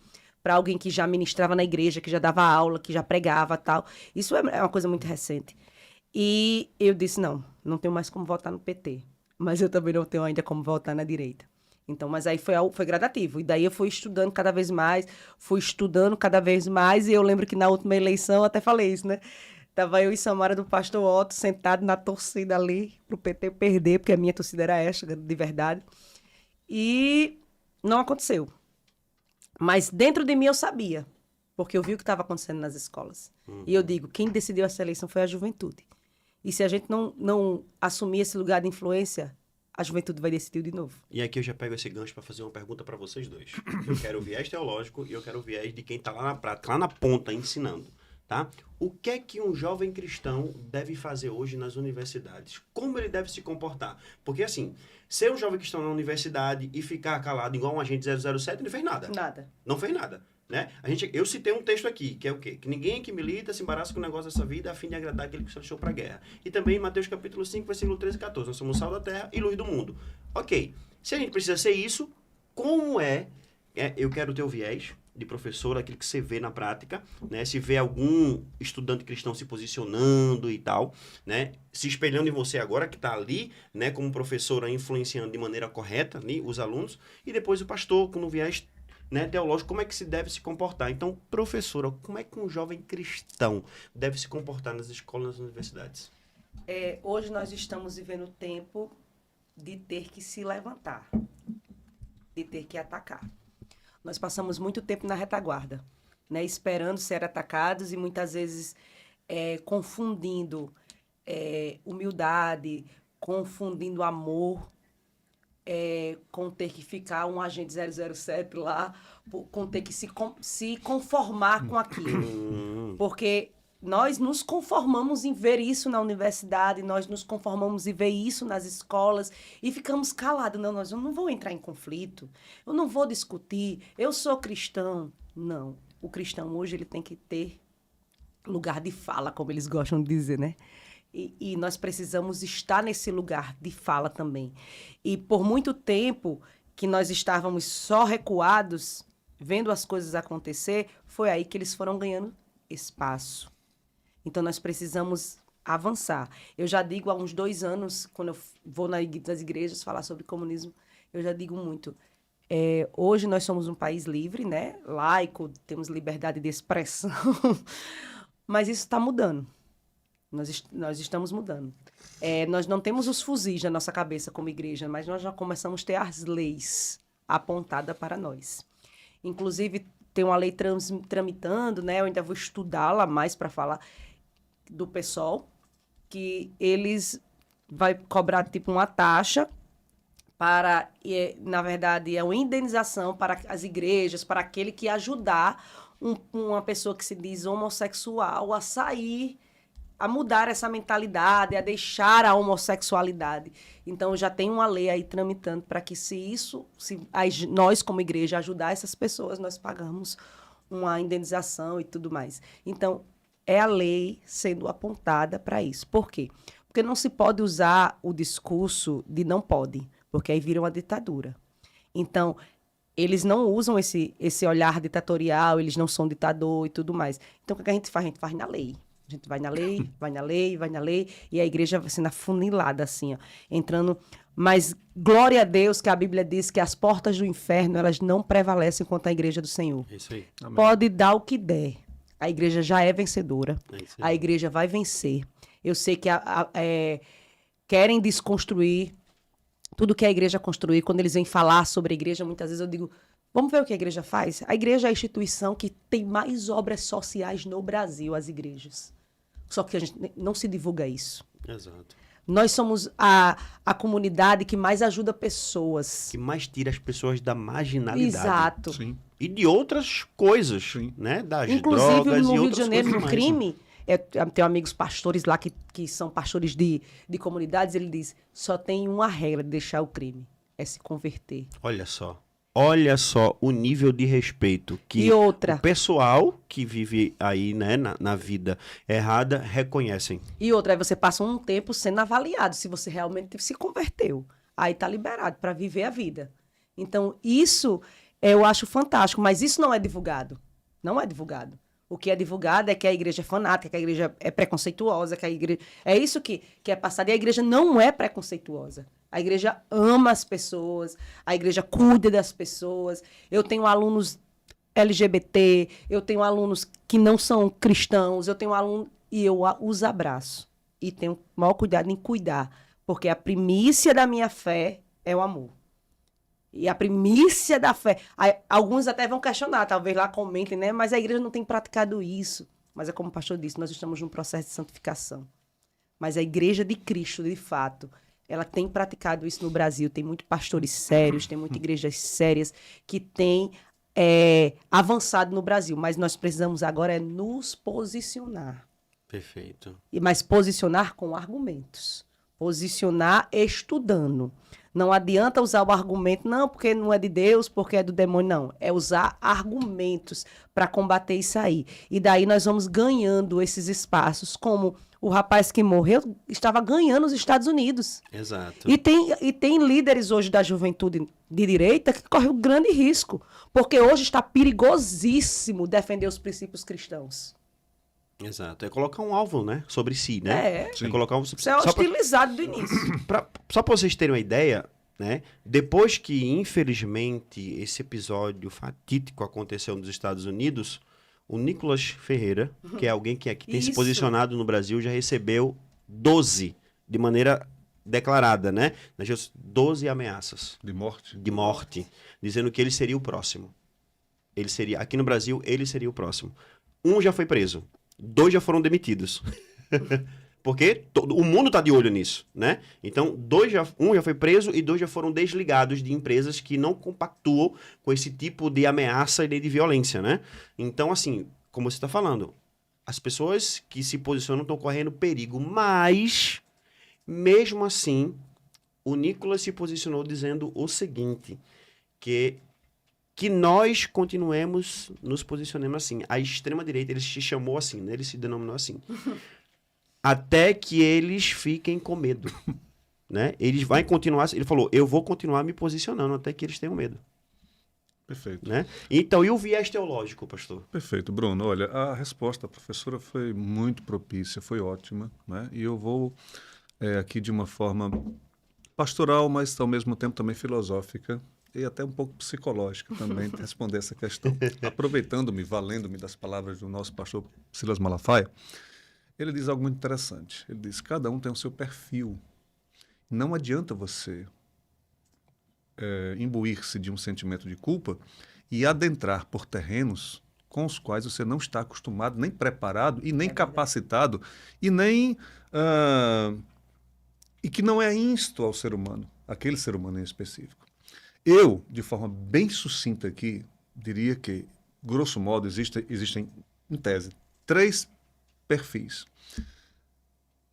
Speaker 3: para alguém que já ministrava na igreja, que já dava aula, que já pregava tal. Isso é uma coisa muito recente. E eu disse, não tenho mais como votar no PT, mas eu também não tenho ainda como votar na direita. Então, mas aí foi gradativo. E daí eu fui estudando cada vez mais, e eu lembro que na última eleição, eu até falei isso, né? Tava eu e Samara do Pastor Otto sentado na torcida ali, pro PT perder, porque a minha torcida era esta, de verdade. E não aconteceu. Mas dentro de mim eu sabia, porque eu vi o que estava acontecendo nas escolas. E eu digo, quem decidiu essa eleição foi a juventude. E se a gente não assumir esse lugar de influência, a juventude vai decidir de novo.
Speaker 1: E aqui eu já pego esse gancho para fazer uma pergunta para vocês dois. Eu quero o viés teológico e eu quero o viés de quem está lá na prática, lá na ponta, ensinando. Tá? O que é que um jovem cristão deve fazer hoje nas universidades? Como ele deve se comportar? Porque, assim, ser um jovem cristão na universidade e ficar calado igual um agente 007 não fez nada.
Speaker 3: Nada.
Speaker 1: Não fez nada. Né? Eu citei um texto aqui, que é o quê? Que ninguém que milita se embaraça com o negócio dessa vida a fim de agradar aquele que se deixou para a guerra. E também em Mateus capítulo 5, versículo 13 e 14. Nós somos sal da terra e luz do mundo. Ok. Se a gente precisa ser isso, como eu quero ter o viés, de professor, aquilo que você vê na prática, né? Se vê algum estudante cristão se posicionando e tal, né? Se espelhando em você agora, que está ali, né? Como professora, influenciando de maneira correta, né? Os alunos. E depois o pastor, com um viés, né, teológico, como é que se deve se comportar. Então, professora, como é que um jovem cristão deve se comportar nas escolas e nas universidades?
Speaker 3: Hoje nós estamos vivendo o tempo de ter que se levantar, de ter que atacar. Nós passamos muito tempo na retaguarda, né, esperando ser atacados e muitas vezes confundindo humildade, confundindo amor, com ter que ficar um agente 007 lá, com ter que se conformar com aquilo. Porque nós nos conformamos em ver isso na universidade, nós nos conformamos em ver isso nas escolas e ficamos calados. Não, eu não vou entrar em conflito, eu não vou discutir, eu sou cristão. Não, o cristão hoje ele tem que ter lugar de fala, como eles gostam de dizer, né? E nós precisamos estar nesse lugar de fala também. E por muito tempo que nós estávamos só recuados, vendo as coisas acontecer, foi aí que eles foram ganhando espaço. Então, nós precisamos avançar. Eu já digo há uns 2 anos, quando eu vou nas igrejas falar sobre comunismo, eu já digo muito. Hoje nós somos um país livre, né? Laico, temos liberdade de expressão, mas isso está mudando. Nós estamos mudando. Nós não temos os fuzis na nossa cabeça como igreja, mas nós já começamos a ter as leis apontadas para nós. Inclusive, tem uma lei tramitando, né? Eu ainda vou estudá-la mais para falar do PSOL, que eles vai cobrar tipo uma taxa para, na verdade, é uma indenização para as igrejas, para aquele que ajudar uma pessoa que se diz homossexual a sair, a mudar essa mentalidade, a deixar a homossexualidade. Então, já tem uma lei aí tramitando para que se nós, como igreja, ajudar essas pessoas, nós pagamos uma indenização e tudo mais. Então, é a lei sendo apontada para isso. Por quê? Porque não se pode usar o discurso de não pode, porque aí vira uma ditadura. Então, eles não usam esse olhar ditatorial, eles não são ditador e tudo mais. Então, o que a gente faz? A gente faz na lei. A gente vai na lei, vai na lei, vai na lei, e a igreja vai sendo afunilada, assim, ó, entrando. Mas glória a Deus que a Bíblia diz que as portas do inferno, elas não prevalecem contra a igreja do Senhor.
Speaker 1: É isso aí.
Speaker 2: Amém.
Speaker 3: Pode dar o que der. A igreja já é vencedora.
Speaker 1: É isso aí.
Speaker 3: A igreja vai vencer. Eu sei que querem desconstruir tudo que a igreja construiu. Quando eles vêm falar sobre a igreja, muitas vezes eu digo, vamos ver o que a igreja faz? A igreja é a instituição que tem mais obras sociais no Brasil, as igrejas. Só que a gente não se divulga isso.
Speaker 1: Exato.
Speaker 3: Nós somos a comunidade que mais ajuda pessoas.
Speaker 1: Que mais tira as pessoas da marginalidade.
Speaker 3: Exato.
Speaker 2: Sim.
Speaker 1: E de outras coisas,
Speaker 2: Sim.
Speaker 1: né? Das
Speaker 3: Inclusive,
Speaker 1: drogas
Speaker 3: no
Speaker 1: e
Speaker 3: Rio de
Speaker 1: outras
Speaker 3: Janeiro,
Speaker 1: coisas
Speaker 3: no
Speaker 1: mais.
Speaker 3: crime, eu tenho amigos pastores lá que são pastores de comunidades, ele diz, só tem uma regra de deixar o crime, é se converter.
Speaker 1: Olha só. Olha só o nível de respeito que
Speaker 3: E outra.
Speaker 1: o pessoal que vive aí, né, na vida errada, reconhecem.
Speaker 3: E outra, aí você passa um tempo sendo avaliado se você realmente se converteu. Aí tá liberado para viver a vida. Então, isso eu acho fantástico, mas isso não é divulgado. Não é divulgado. O que é divulgado é que a igreja é fanática, que a igreja é preconceituosa, que a igreja... É isso que é passado. E a igreja não é preconceituosa. A igreja ama as pessoas, a igreja cuida das pessoas. Eu tenho alunos LGBT, eu tenho alunos que não são cristãos, eu tenho alunos... E eu os abraço. E tenho o maior cuidado em cuidar. Porque a primícia da minha fé é o amor. E a primícia da fé... Aí, alguns até vão questionar, talvez lá comentem, né? Mas a igreja não tem praticado isso. Mas é como o pastor disse, nós estamos num processo de santificação. Mas a igreja de Cristo, de fato, ela tem praticado isso no Brasil. Tem muitos pastores sérios, tem muitas igrejas sérias que têm avançado no Brasil. Mas nós precisamos agora nos posicionar.
Speaker 1: Perfeito.
Speaker 3: Mas posicionar com argumentos. Posicionar estudando. Não adianta usar o argumento, não, porque não é de Deus, porque é do demônio, não. É usar argumentos para combater isso aí. E daí nós vamos ganhando esses espaços, como o rapaz que morreu estava ganhando os Estados Unidos.
Speaker 1: Exato.
Speaker 3: E tem líderes hoje da juventude de direita que correm um grande risco, porque hoje está perigosíssimo defender os princípios cristãos.
Speaker 1: Exato. É colocar um alvo, né? Sobre si, né?
Speaker 3: É.
Speaker 1: É colocar um...
Speaker 3: Isso é hostilizado do início.
Speaker 1: Só para vocês terem uma ideia, né? Depois que, infelizmente, esse episódio fatídico aconteceu nos Estados Unidos, o Nicolas Ferreira, que é alguém que tem se
Speaker 3: Isso.
Speaker 1: posicionado no Brasil, já recebeu 12, de maneira declarada, né? 12 ameaças
Speaker 2: De morte.
Speaker 1: de morte, dizendo que ele seria o próximo. Ele seria, aqui no Brasil, ele seria o próximo. Um já foi preso, 2 já foram demitidos. Porque o mundo está de olho nisso, né? Então, um já foi preso e 2 já foram desligados de empresas que não compactuam com esse tipo de ameaça e de violência, né? Então, assim, como você está falando, as pessoas que se posicionam estão correndo perigo, mas, mesmo assim, o Nicolas se posicionou dizendo o seguinte, que nós continuemos nos posicionemos assim. A extrema-direita, ele se chamou assim, né? Ele se denominou assim. Até que eles fiquem com medo, né? Eles vão continuar, ele falou, eu vou continuar me posicionando até que eles tenham medo,
Speaker 2: Perfeito.
Speaker 1: né? Então, e o viés teológico, pastor?
Speaker 2: Perfeito, Bruno. Olha, a resposta da professora foi muito propícia, foi ótima, né? E eu vou aqui de uma forma pastoral, mas ao mesmo tempo também filosófica e até um pouco psicológica também responder essa questão. Aproveitando-me, valendo-me das palavras do nosso pastor Silas Malafaia, ele diz algo muito interessante. Ele diz, cada um tem o seu perfil. Não adianta você imbuir-se de um sentimento de culpa e adentrar por terrenos com os quais você não está acostumado, nem preparado, e nem capacitado, e nem... e que não é insto ao ser humano, aquele ser humano em específico. Eu, de forma bem sucinta aqui, diria que, grosso modo, existem, em tese, 3 perfis.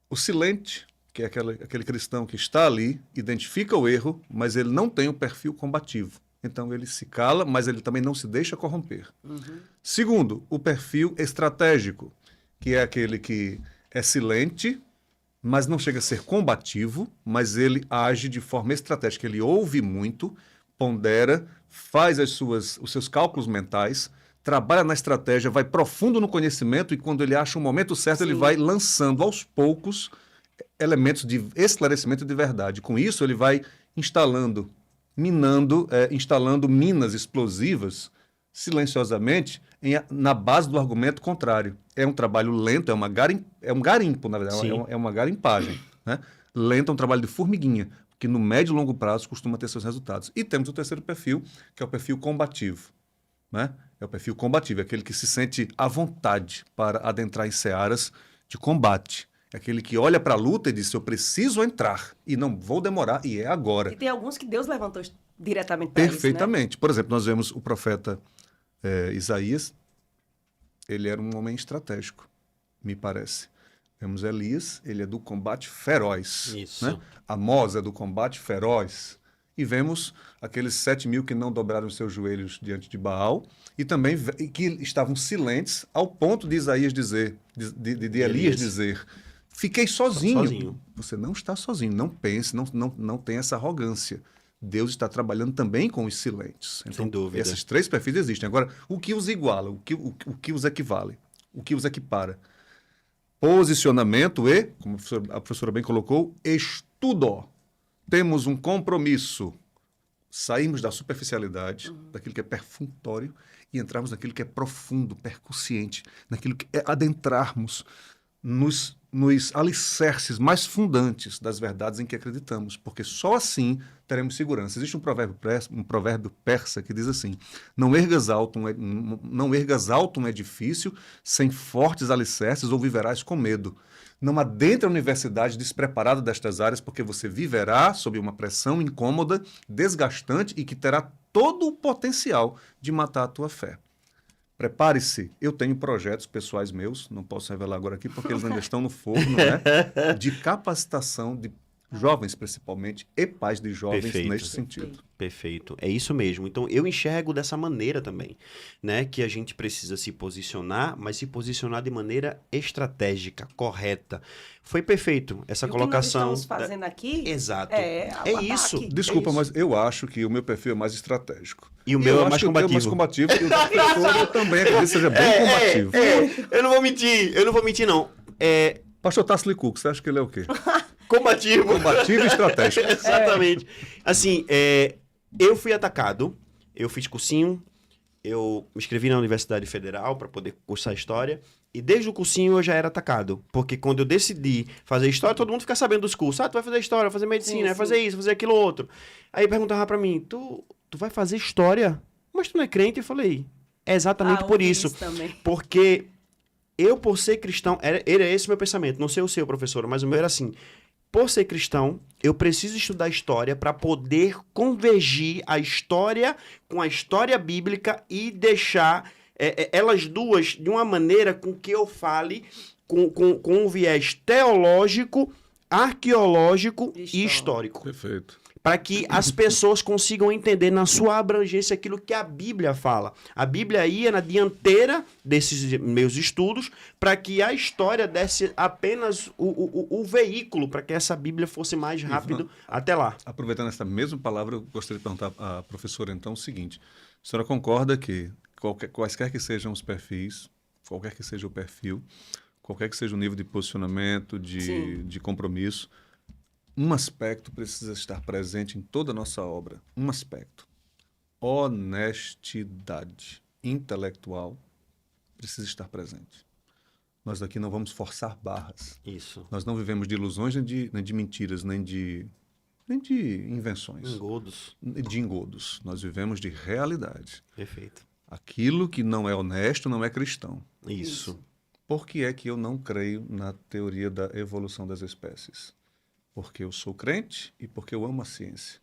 Speaker 2: O silente, que é aquele cristão que está ali, identifica o erro, mas ele não tem o perfil combativo. Então ele se cala, mas ele também não se deixa corromper. Uhum. Segundo, o perfil estratégico, que é aquele que é silente, mas não chega a ser combativo, mas ele age de forma estratégica. Ele ouve muito, pondera, faz os seus cálculos mentais, trabalha na estratégia, vai profundo no conhecimento e quando ele acha o momento certo, ele vai lançando aos poucos elementos de esclarecimento de verdade. Com isso, ele vai instalando minas explosivas silenciosamente na base do argumento contrário. É um trabalho lento, é um garimpo, na verdade, é uma garimpagem. Né? Lento é um trabalho de formiguinha, que no médio e longo prazo costuma ter seus resultados. E temos o terceiro perfil, que é o perfil combativo. Né? É o perfil combativo, é aquele que se sente à vontade para adentrar em searas de combate. É aquele que olha para a luta e diz, eu preciso entrar e não vou demorar, e é agora.
Speaker 3: E tem alguns que Deus levantou diretamente para isso, né?
Speaker 2: Perfeitamente. Por exemplo, nós vemos o profeta Isaías, ele era um homem estratégico, me parece. Vemos Elias, ele é do combate feroz.
Speaker 1: Isso.
Speaker 2: Né? Amós é do combate feroz. E vemos aqueles 7.000 que não dobraram seus joelhos diante de Baal e também que estavam silentes ao ponto de Isaías dizer, de Elias dizer, fiquei sozinho. Você não está sozinho, não pense, não tenha essa arrogância. Deus está trabalhando também com os silentes. Então,
Speaker 1: sem dúvida.
Speaker 2: Esses 3 perfis existem. Agora, o que os iguala, o que os equivale, o que os equipara? Posicionamento e, como a professora bem colocou, estudo. Temos um compromisso, sairmos da superficialidade, daquilo que é perfunctório, e entrarmos naquilo que é profundo, percussiente, naquilo que é adentrarmos nos alicerces mais fundantes das verdades em que acreditamos, porque só assim teremos segurança. Existe um provérbio persa que diz assim, não ergas alto um edifício sem fortes alicerces ou viverás com medo. Não adentre a universidade despreparado destas áreas, porque você viverá sob uma pressão incômoda, desgastante e que terá todo o potencial de matar a tua fé. Prepare-se. Eu tenho projetos pessoais meus, não posso revelar agora aqui porque eles ainda estão no forno, né? De capacitação, de jovens principalmente, e pais de jovens
Speaker 1: Perfeito.
Speaker 2: neste sentido.
Speaker 1: Perfeito. É isso mesmo. Então, eu enxergo dessa maneira também, né? Que a gente precisa se posicionar, mas se posicionar de maneira estratégica, correta. Foi perfeito essa
Speaker 3: E
Speaker 1: colocação.
Speaker 3: o que nós estamos fazendo aqui
Speaker 1: Exato.
Speaker 3: é o
Speaker 1: isso.
Speaker 3: ataque.
Speaker 2: Desculpa,
Speaker 1: É isso.
Speaker 2: mas eu acho que o meu perfil é mais estratégico.
Speaker 1: E o
Speaker 2: E
Speaker 1: meu
Speaker 2: eu
Speaker 1: é
Speaker 2: acho
Speaker 1: mais
Speaker 2: que o teu é mais
Speaker 1: combativo.
Speaker 2: combativo, e o professor eu também acredito que seja bem combativo.
Speaker 1: Eu não vou mentir, não.
Speaker 2: Pastor Tasso Licuco, você acha que ele é o quê?
Speaker 1: Combativo.
Speaker 2: Combativo e estratégico.
Speaker 1: Exatamente. Assim, eu fui atacado, eu fiz cursinho, eu me inscrevi na Universidade Federal para poder cursar História, e desde o cursinho eu já era atacado, porque quando eu decidi fazer História, todo mundo fica sabendo dos cursos. Tu vai fazer História, vai fazer Medicina,
Speaker 3: Sim,
Speaker 1: vai
Speaker 3: sim.
Speaker 1: fazer isso, vai fazer aquilo outro. Aí perguntava para mim, tu vai fazer História? Mas tu não é crente? Eu falei, é exatamente por
Speaker 3: ouvi
Speaker 1: isso.
Speaker 3: também.
Speaker 1: Porque eu, por ser cristão, era esse o meu pensamento, não sei o seu, professor, mas o meu era assim, por ser cristão, eu preciso estudar história para poder convergir a história com a história bíblica e deixar elas duas de uma maneira com que eu fale com um viés teológico, arqueológico e histórico.
Speaker 2: Perfeito.
Speaker 1: Para que as pessoas consigam entender na sua abrangência aquilo que a Bíblia fala. A Bíblia ia na dianteira desses meus estudos para que a história desse apenas o veículo para que essa Bíblia fosse mais rápido até lá.
Speaker 2: Aproveitando essa mesma palavra, eu gostaria de perguntar à professora, então, o seguinte. A senhora concorda que quaisquer que sejam os perfis, qualquer que seja o perfil, qualquer que seja o nível de posicionamento, de compromisso, um aspecto precisa estar presente em toda a nossa obra. Um aspecto. Honestidade intelectual precisa estar presente. Nós aqui não vamos forçar barras.
Speaker 1: Isso.
Speaker 2: Nós não vivemos de ilusões, nem de mentiras, nem de invenções.
Speaker 1: Engodos.
Speaker 2: De engodos. Nós vivemos de realidade.
Speaker 1: Perfeito.
Speaker 2: Aquilo que não é honesto não é cristão.
Speaker 1: Isso.
Speaker 2: Por que é que eu não creio na teoria da evolução das espécies? Porque eu sou crente e porque eu amo a ciência.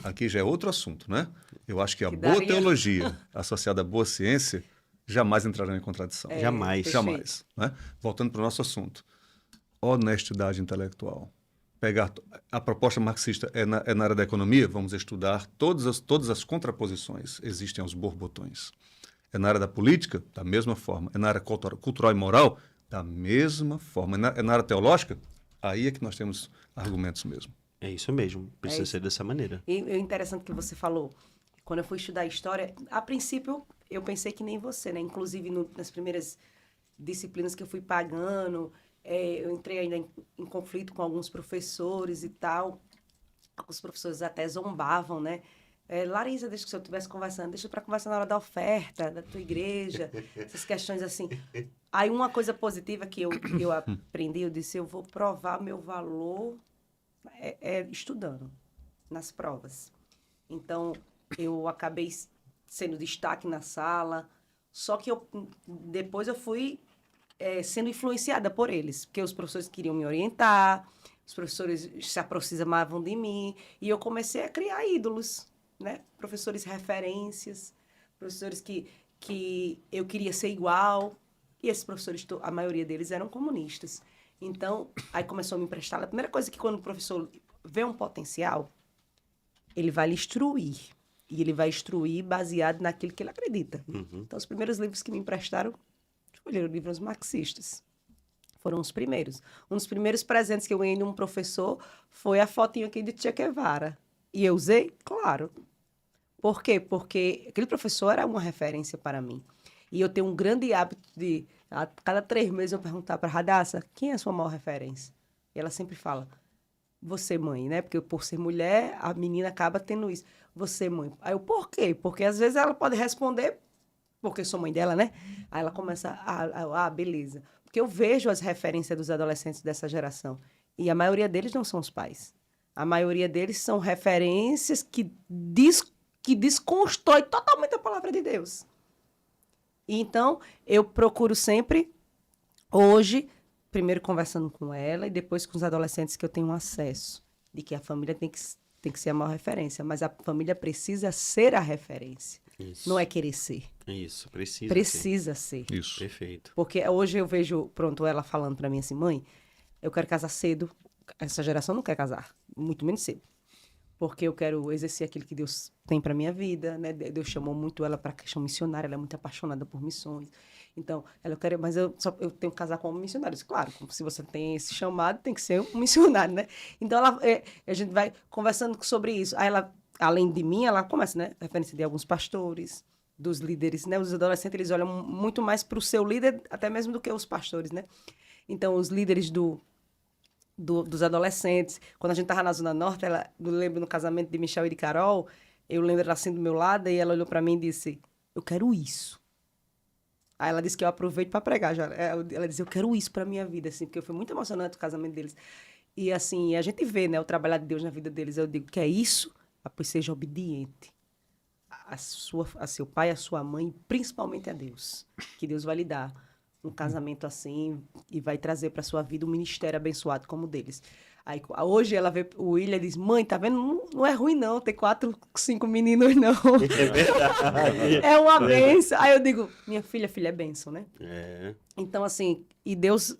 Speaker 2: Aqui já é outro assunto, né? Eu acho que a boa teologia associada à boa ciência jamais entrarão em contradição.
Speaker 1: Jamais.
Speaker 2: Jamais. Né? Voltando para o nosso assunto. Honestidade intelectual. Pegar a proposta marxista é na área da economia, vamos estudar todas as contraposições existem aos borbotões. É na área da política, da mesma forma. É na área cultural e moral, da mesma forma. É na área teológica, aí é que nós temos argumentos mesmo.
Speaker 1: É isso mesmo. Precisa ser dessa maneira.
Speaker 3: E é interessante que você falou. Quando eu fui estudar história, a princípio eu pensei que nem você, né? Inclusive nas primeiras disciplinas que eu fui pagando, eu entrei ainda em conflito com alguns professores e tal. Os professores até zombavam, né? Larissa, deixa que se eu estivesse conversando, deixa para conversar na hora da oferta, da tua igreja, essas questões assim. Aí uma coisa positiva que eu aprendi, eu disse, eu vou provar meu valor estudando nas provas. Então, eu acabei sendo destaque na sala, só que depois eu fui sendo influenciada por eles, porque os professores queriam me orientar, os professores se aproximavam de mim, e eu comecei a criar ídolos, né? Professores referências, professores que eu queria ser igual, e esses professores, a maioria deles eram comunistas. Então, aí começou a me emprestar. A primeira coisa é que quando o professor vê um potencial, ele vai lhe instruir. E ele vai instruir baseado naquilo que ele acredita.
Speaker 1: Uhum.
Speaker 3: Então, os primeiros livros que me emprestaram foram livros marxistas. Foram os primeiros. Um dos primeiros presentes que eu ganhei de um professor foi a fotinho aqui de Che Guevara. E eu usei? Claro. Por quê? Porque aquele professor era uma referência para mim. E eu tenho um grande hábito de, a cada 3 meses, eu perguntar para a Radassa, quem é a sua maior referência? E ela sempre fala, você, mãe, né? Porque por ser mulher, a menina acaba tendo isso. Você, mãe. Aí eu, por quê? Porque às vezes ela pode responder, porque eu sou mãe dela, né? Aí ela começa, beleza. Porque eu vejo as referências dos adolescentes dessa geração. E a maioria deles não são os pais. A maioria deles são referências que desconstrói totalmente a palavra de Deus. Então, eu procuro sempre, hoje, primeiro conversando com ela e depois com os adolescentes que eu tenho acesso, de que a família tem que ser a maior referência, mas a família precisa ser a referência. Isso. Não é querer ser.
Speaker 1: Isso, precisa
Speaker 3: ser.
Speaker 2: Isso.
Speaker 1: Perfeito.
Speaker 3: Porque hoje eu vejo, ela falando para mim assim, mãe, eu quero casar cedo, essa geração não quer casar, muito menos cedo. Porque eu quero exercer aquilo que Deus tem para minha vida, né? Deus chamou muito ela para a questão missionária, ela é muito apaixonada por missões. Então, ela quer, mas eu tenho que casar com um missionário. Claro, se você tem esse chamado, tem que ser um missionário, né? Então, a gente vai conversando sobre isso. Aí ela, além de mim, ela começa, né? Referência de alguns pastores, dos líderes, né? Os adolescentes, eles olham muito mais para o seu líder, até mesmo do que os pastores, né? Então, os líderes dos adolescentes. Quando a gente estava na Zona Norte, eu lembro no casamento de Michel e de Carol, eu lembro ela assim do meu lado, e ela olhou para mim e disse, eu quero isso. Aí ela disse que eu aproveito para pregar já. Ela disse, eu quero isso para minha vida, assim, porque foi muito emocionante o casamento deles. E assim, a gente vê, né, o trabalho de Deus na vida deles. Eu digo, que é isso? Ah, pois seja obediente a seu pai, a sua mãe, principalmente a Deus. Que Deus vai lhe dar um casamento assim e vai trazer para sua vida um ministério abençoado como o deles. Aí, hoje ela vê o William e diz, mãe, tá vendo? Não é ruim não, ter 4, 5 meninos não.
Speaker 1: É verdade.
Speaker 3: É uma bênção. Aí eu digo, minha filha é bênção, né?
Speaker 1: É.
Speaker 3: Então, assim, e Deus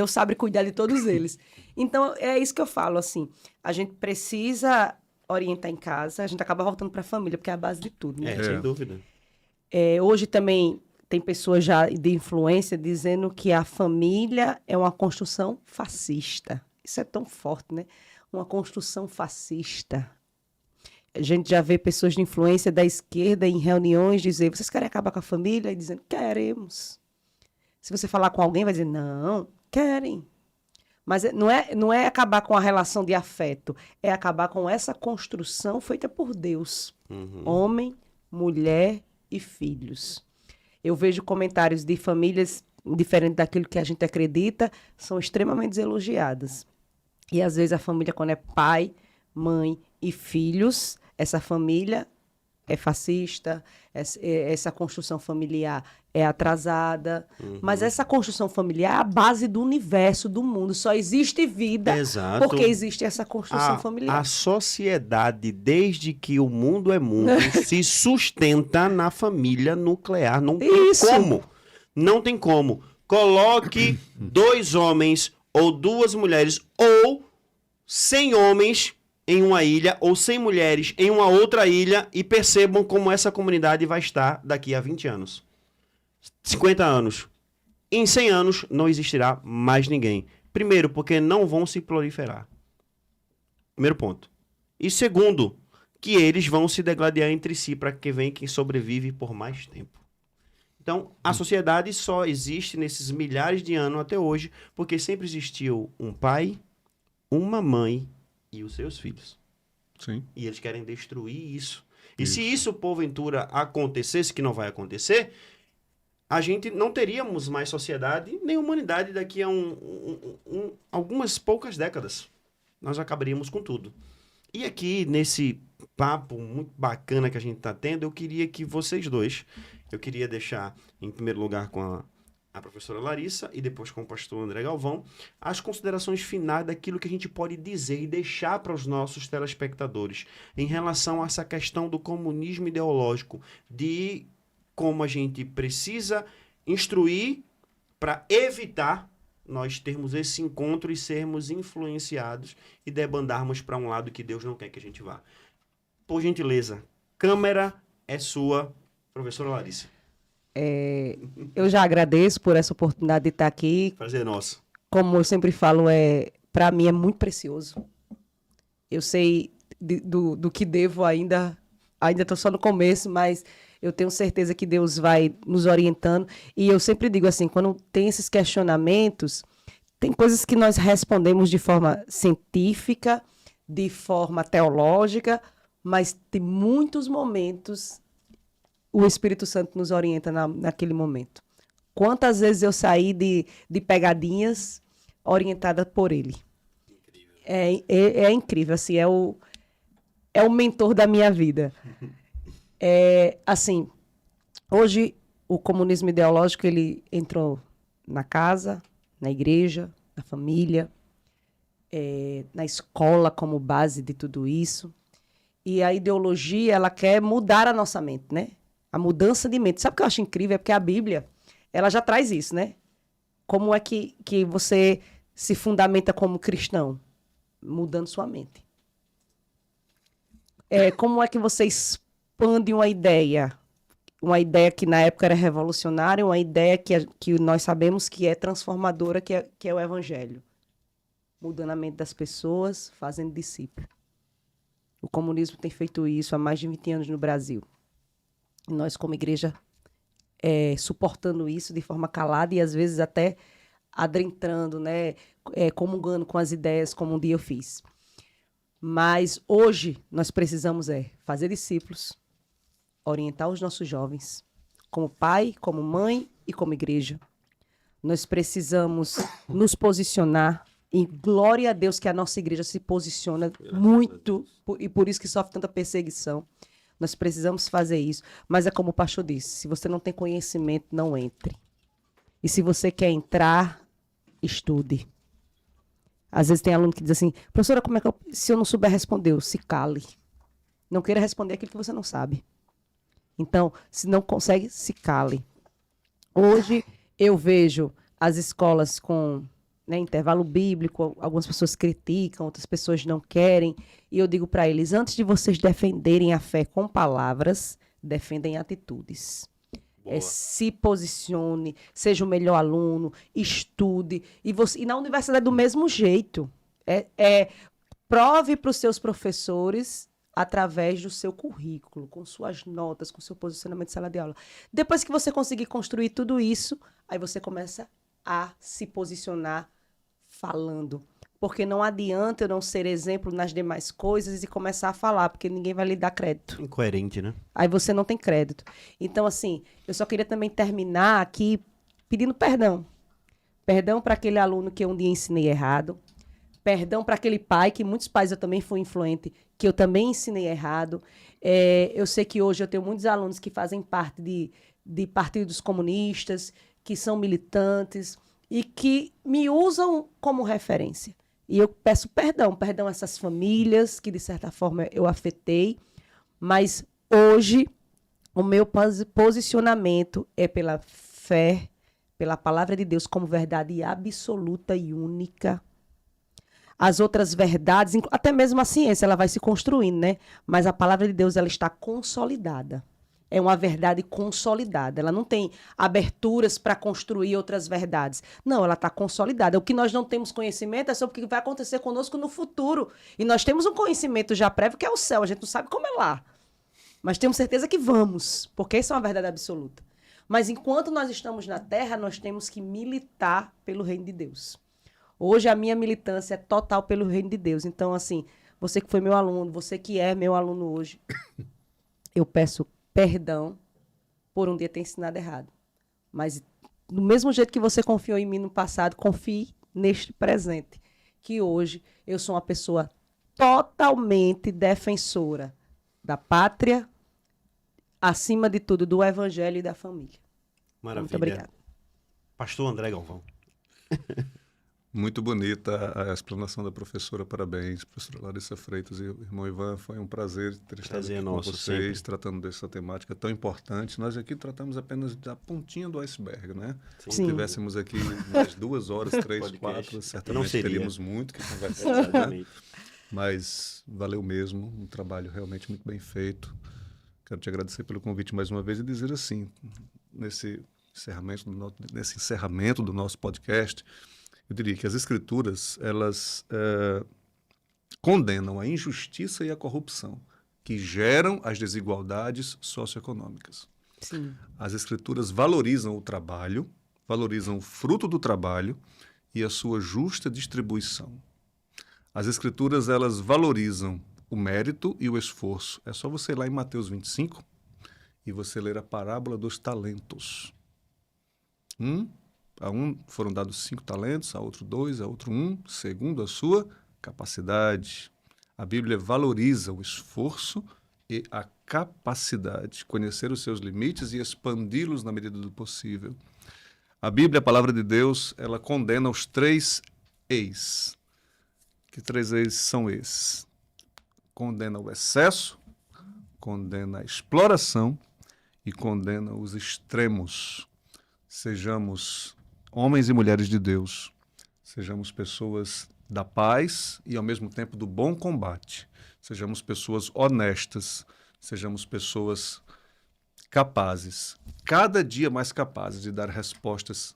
Speaker 3: sabe cuidar de todos eles. Então, é isso que eu falo, assim, a gente precisa orientar em casa, a gente acaba voltando para a família, porque é a base de tudo, né?
Speaker 1: Sem dúvida.
Speaker 3: Hoje também tem pessoas já de influência dizendo que a família é uma construção fascista. Isso é tão forte, né? Uma construção fascista. A gente já vê pessoas de influência da esquerda em reuniões dizer, vocês querem acabar com a família? E dizendo, queremos. Se você falar com alguém, vai dizer, não, querem. Mas não é acabar com a relação de afeto, é acabar com essa construção feita por Deus. Homem, mulher e filhos. Eu vejo comentários de famílias diferentes daquilo que a gente acredita, são extremamente elogiadas. E às vezes a família, quando é pai, mãe e filhos, essa família é fascista, essa construção familiar é atrasada. Mas essa construção familiar é a base do universo, do mundo. Só existe vida porque existe essa construção familiar.
Speaker 1: A sociedade, desde que o mundo é mundo, se sustenta na família nuclear. Não tem como. Não tem como. Coloque 2 homens ou 2 mulheres ou 100 homens em uma ilha ou 100 mulheres em uma outra ilha e percebam como essa comunidade vai estar daqui a 20 anos. 50 anos. Em 100 anos não existirá mais ninguém. Primeiro, porque não vão se proliferar. Primeiro ponto. E segundo, que eles vão se degladiar entre si para que venha quem sobrevive por mais tempo. Então, a sociedade só existe nesses milhares de anos até hoje porque sempre existiu um pai, uma mãe e os seus filhos.
Speaker 2: Sim.
Speaker 1: E eles querem destruir isso. E se isso, porventura, acontecesse, que não vai acontecer, a gente não teríamos mais sociedade nem humanidade daqui a algumas poucas décadas. Nós acabaríamos com tudo. E aqui, nesse papo muito bacana que a gente está tendo, eu queria que vocês dois, eu queria deixar, em primeiro lugar, com a professora Larissa e depois com o pastor André Galvão, as considerações finais daquilo que a gente pode dizer e deixar para os nossos telespectadores em relação a essa questão do comunismo ideológico, de como a gente precisa instruir para evitar nós termos esse encontro e sermos influenciados e debandarmos para um lado que Deus não quer que a gente vá. Por gentileza, câmera é sua, professora Larissa.
Speaker 3: Eu já agradeço por essa oportunidade de estar aqui.
Speaker 1: Prazer nosso.
Speaker 3: Como eu sempre falo, para mim é muito precioso. Eu sei do que devo ainda estou só no começo, mas eu tenho certeza que Deus vai nos orientando. E eu sempre digo assim, quando tem esses questionamentos, tem coisas que nós respondemos de forma científica, de forma teológica, mas tem muitos momentos o Espírito Santo nos orienta naquele momento. Quantas vezes eu saí de pegadinhas orientada por Ele. É incrível, assim, é o mentor da minha vida. Assim, hoje o comunismo ideológico ele entrou na casa, na igreja, na família, na escola como base de tudo isso. E a ideologia, ela quer mudar a nossa mente, né? A mudança de mente. Sabe o que eu acho incrível? É porque a Bíblia, ela já traz isso, né? Como é que você se fundamenta como cristão? mudando sua mente. Como é que você expande uma ideia? Uma ideia que na época era revolucionária, uma ideia que nós sabemos que é transformadora, que é o Evangelho. Mudando a mente das pessoas, fazendo discípulo. O comunismo tem feito isso há mais de 20 anos no Brasil. E nós, como igreja, suportando isso de forma calada e às vezes até adentrando, né? Comungando com as ideias, como um dia eu fiz. Mas hoje nós precisamos fazer discípulos, orientar os nossos jovens, como pai, como mãe e como igreja. Nós precisamos nos posicionar, e glória a Deus que a nossa igreja se posiciona muito, e por isso que sofre tanta perseguição. Nós precisamos fazer isso. Mas é como o pastor disse, se você não tem conhecimento, não entre. E se você quer entrar, estude. Às vezes tem aluno que diz assim, professora, como é que se eu não souber responder, se cale. Não queira responder aquilo que você não sabe. Então, se não consegue, se cale. Hoje, eu vejo as escolas com intervalo bíblico, algumas pessoas criticam, outras pessoas não querem, e eu digo para eles, antes de vocês defenderem a fé com palavras, defendem atitudes. Se posicione, seja o melhor aluno, estude, e na universidade do mesmo jeito. Prove para os seus professores através do seu currículo, com suas notas, com seu posicionamento de sala de aula. Depois que você conseguir construir tudo isso, aí você começa a se posicionar falando. Porque não adianta eu não ser exemplo nas demais coisas e começar a falar, porque ninguém vai lhe dar crédito.
Speaker 1: Incoerente, né?
Speaker 3: Aí você não tem crédito. Então, assim, eu só queria também terminar aqui pedindo perdão. Perdão para aquele aluno que eu um dia ensinei errado. Perdão para aquele pai, que muitos pais eu também fui influente, que eu também ensinei errado. Eu sei que hoje eu tenho muitos alunos que fazem parte de partidos comunistas, que são militantes e que me usam como referência. E eu peço perdão a essas famílias que, de certa forma, eu afetei. Mas hoje, o meu posicionamento é pela fé, pela palavra de Deus como verdade absoluta e única. As outras verdades, até mesmo a ciência, ela vai se construindo, né? Mas a palavra de Deus, ela está consolidada. É uma verdade consolidada. Ela não tem aberturas para construir outras verdades. Não, ela está consolidada. O que nós não temos conhecimento é sobre o que vai acontecer conosco no futuro. E nós temos um conhecimento já prévio, que é o céu. A gente não sabe como é lá. Mas temos certeza que vamos, porque isso é uma verdade absoluta. Mas enquanto nós estamos na Terra, nós temos que militar pelo reino de Deus. Hoje a minha militância é total pelo reino de Deus. Então, assim, você que foi meu aluno, você que é meu aluno hoje, eu peço perdão por um dia ter ensinado errado. Mas, do mesmo jeito que você confiou em mim no passado, confie neste presente. Que hoje eu sou uma pessoa totalmente defensora da pátria, acima de tudo, do evangelho e da família.
Speaker 1: Maravilha.
Speaker 3: Muito obrigada.
Speaker 1: Pastor André Galvão.
Speaker 2: Muito bonita a explanação da professora, parabéns, professora Larissa Freitas e o irmão Ivan, foi um prazer ter estado aqui com vocês, sempre tratando dessa temática tão importante. Nós aqui tratamos apenas da pontinha do iceberg, né? Sim. Se tivéssemos aqui mais 2 horas, 3, 4, certamente teríamos muito que conversar, né? Mas valeu mesmo, um trabalho realmente muito bem feito. Quero te agradecer pelo convite mais uma vez e dizer assim, nesse encerramento do nosso podcast, eu diria que as escrituras, elas condenam a injustiça e a corrupção que geram as desigualdades socioeconômicas.
Speaker 3: Sim.
Speaker 2: As escrituras valorizam o trabalho, valorizam o fruto do trabalho e a sua justa distribuição. As escrituras, elas valorizam o mérito e o esforço. É só você ir lá em Mateus 25 e você ler a parábola dos talentos. A um foram dados 5 talentos, a outro 2, a outro 1, segundo a sua capacidade. A Bíblia valoriza o esforço e a capacidade, conhecer os seus limites e expandi-los na medida do possível. A Bíblia, a palavra de Deus, ela condena os 3 eis. Que 3 eis são esses? Condena o excesso, condena a exploração e condena os extremos. Sejamos homens e mulheres de Deus, sejamos pessoas da paz e, ao mesmo tempo, do bom combate. Sejamos pessoas honestas, sejamos pessoas capazes, cada dia mais capazes de dar respostas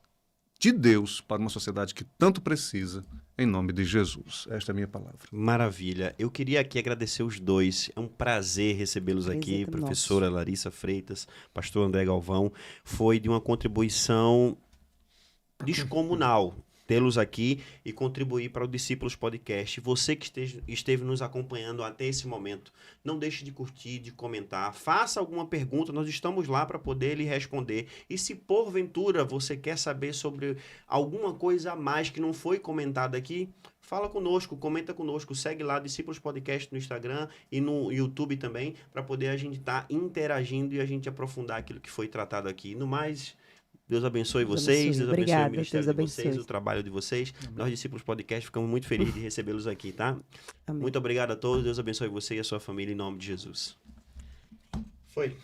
Speaker 2: de Deus para uma sociedade que tanto precisa, em nome de Jesus. Esta é a minha palavra.
Speaker 1: Maravilha. Eu queria aqui agradecer os dois. É um prazer recebê-los aqui,
Speaker 3: Prazer
Speaker 1: professora Larissa Freitas, pastor André Galvão. Foi de uma contribuição descomunal tê-los aqui e contribuir para o Discípulos Podcast. Você que esteve nos acompanhando até esse momento, não deixe de curtir, de comentar, faça alguma pergunta, nós estamos lá para poder lhe responder. E se porventura você quer saber sobre alguma coisa a mais que não foi comentada aqui, fala conosco, comenta conosco, segue lá Discípulos Podcast no Instagram e no YouTube também, para poder a gente estar interagindo e a gente aprofundar aquilo que foi tratado aqui. No mais, Deus abençoe vocês, Deus abençoe o ministério de vocês, o trabalho de vocês. Nós, Discípulos Podcast, ficamos muito felizes de recebê-los aqui, tá?
Speaker 3: Amém.
Speaker 1: Muito obrigado a todos, Deus abençoe você e a sua família, em nome de Jesus. Foi.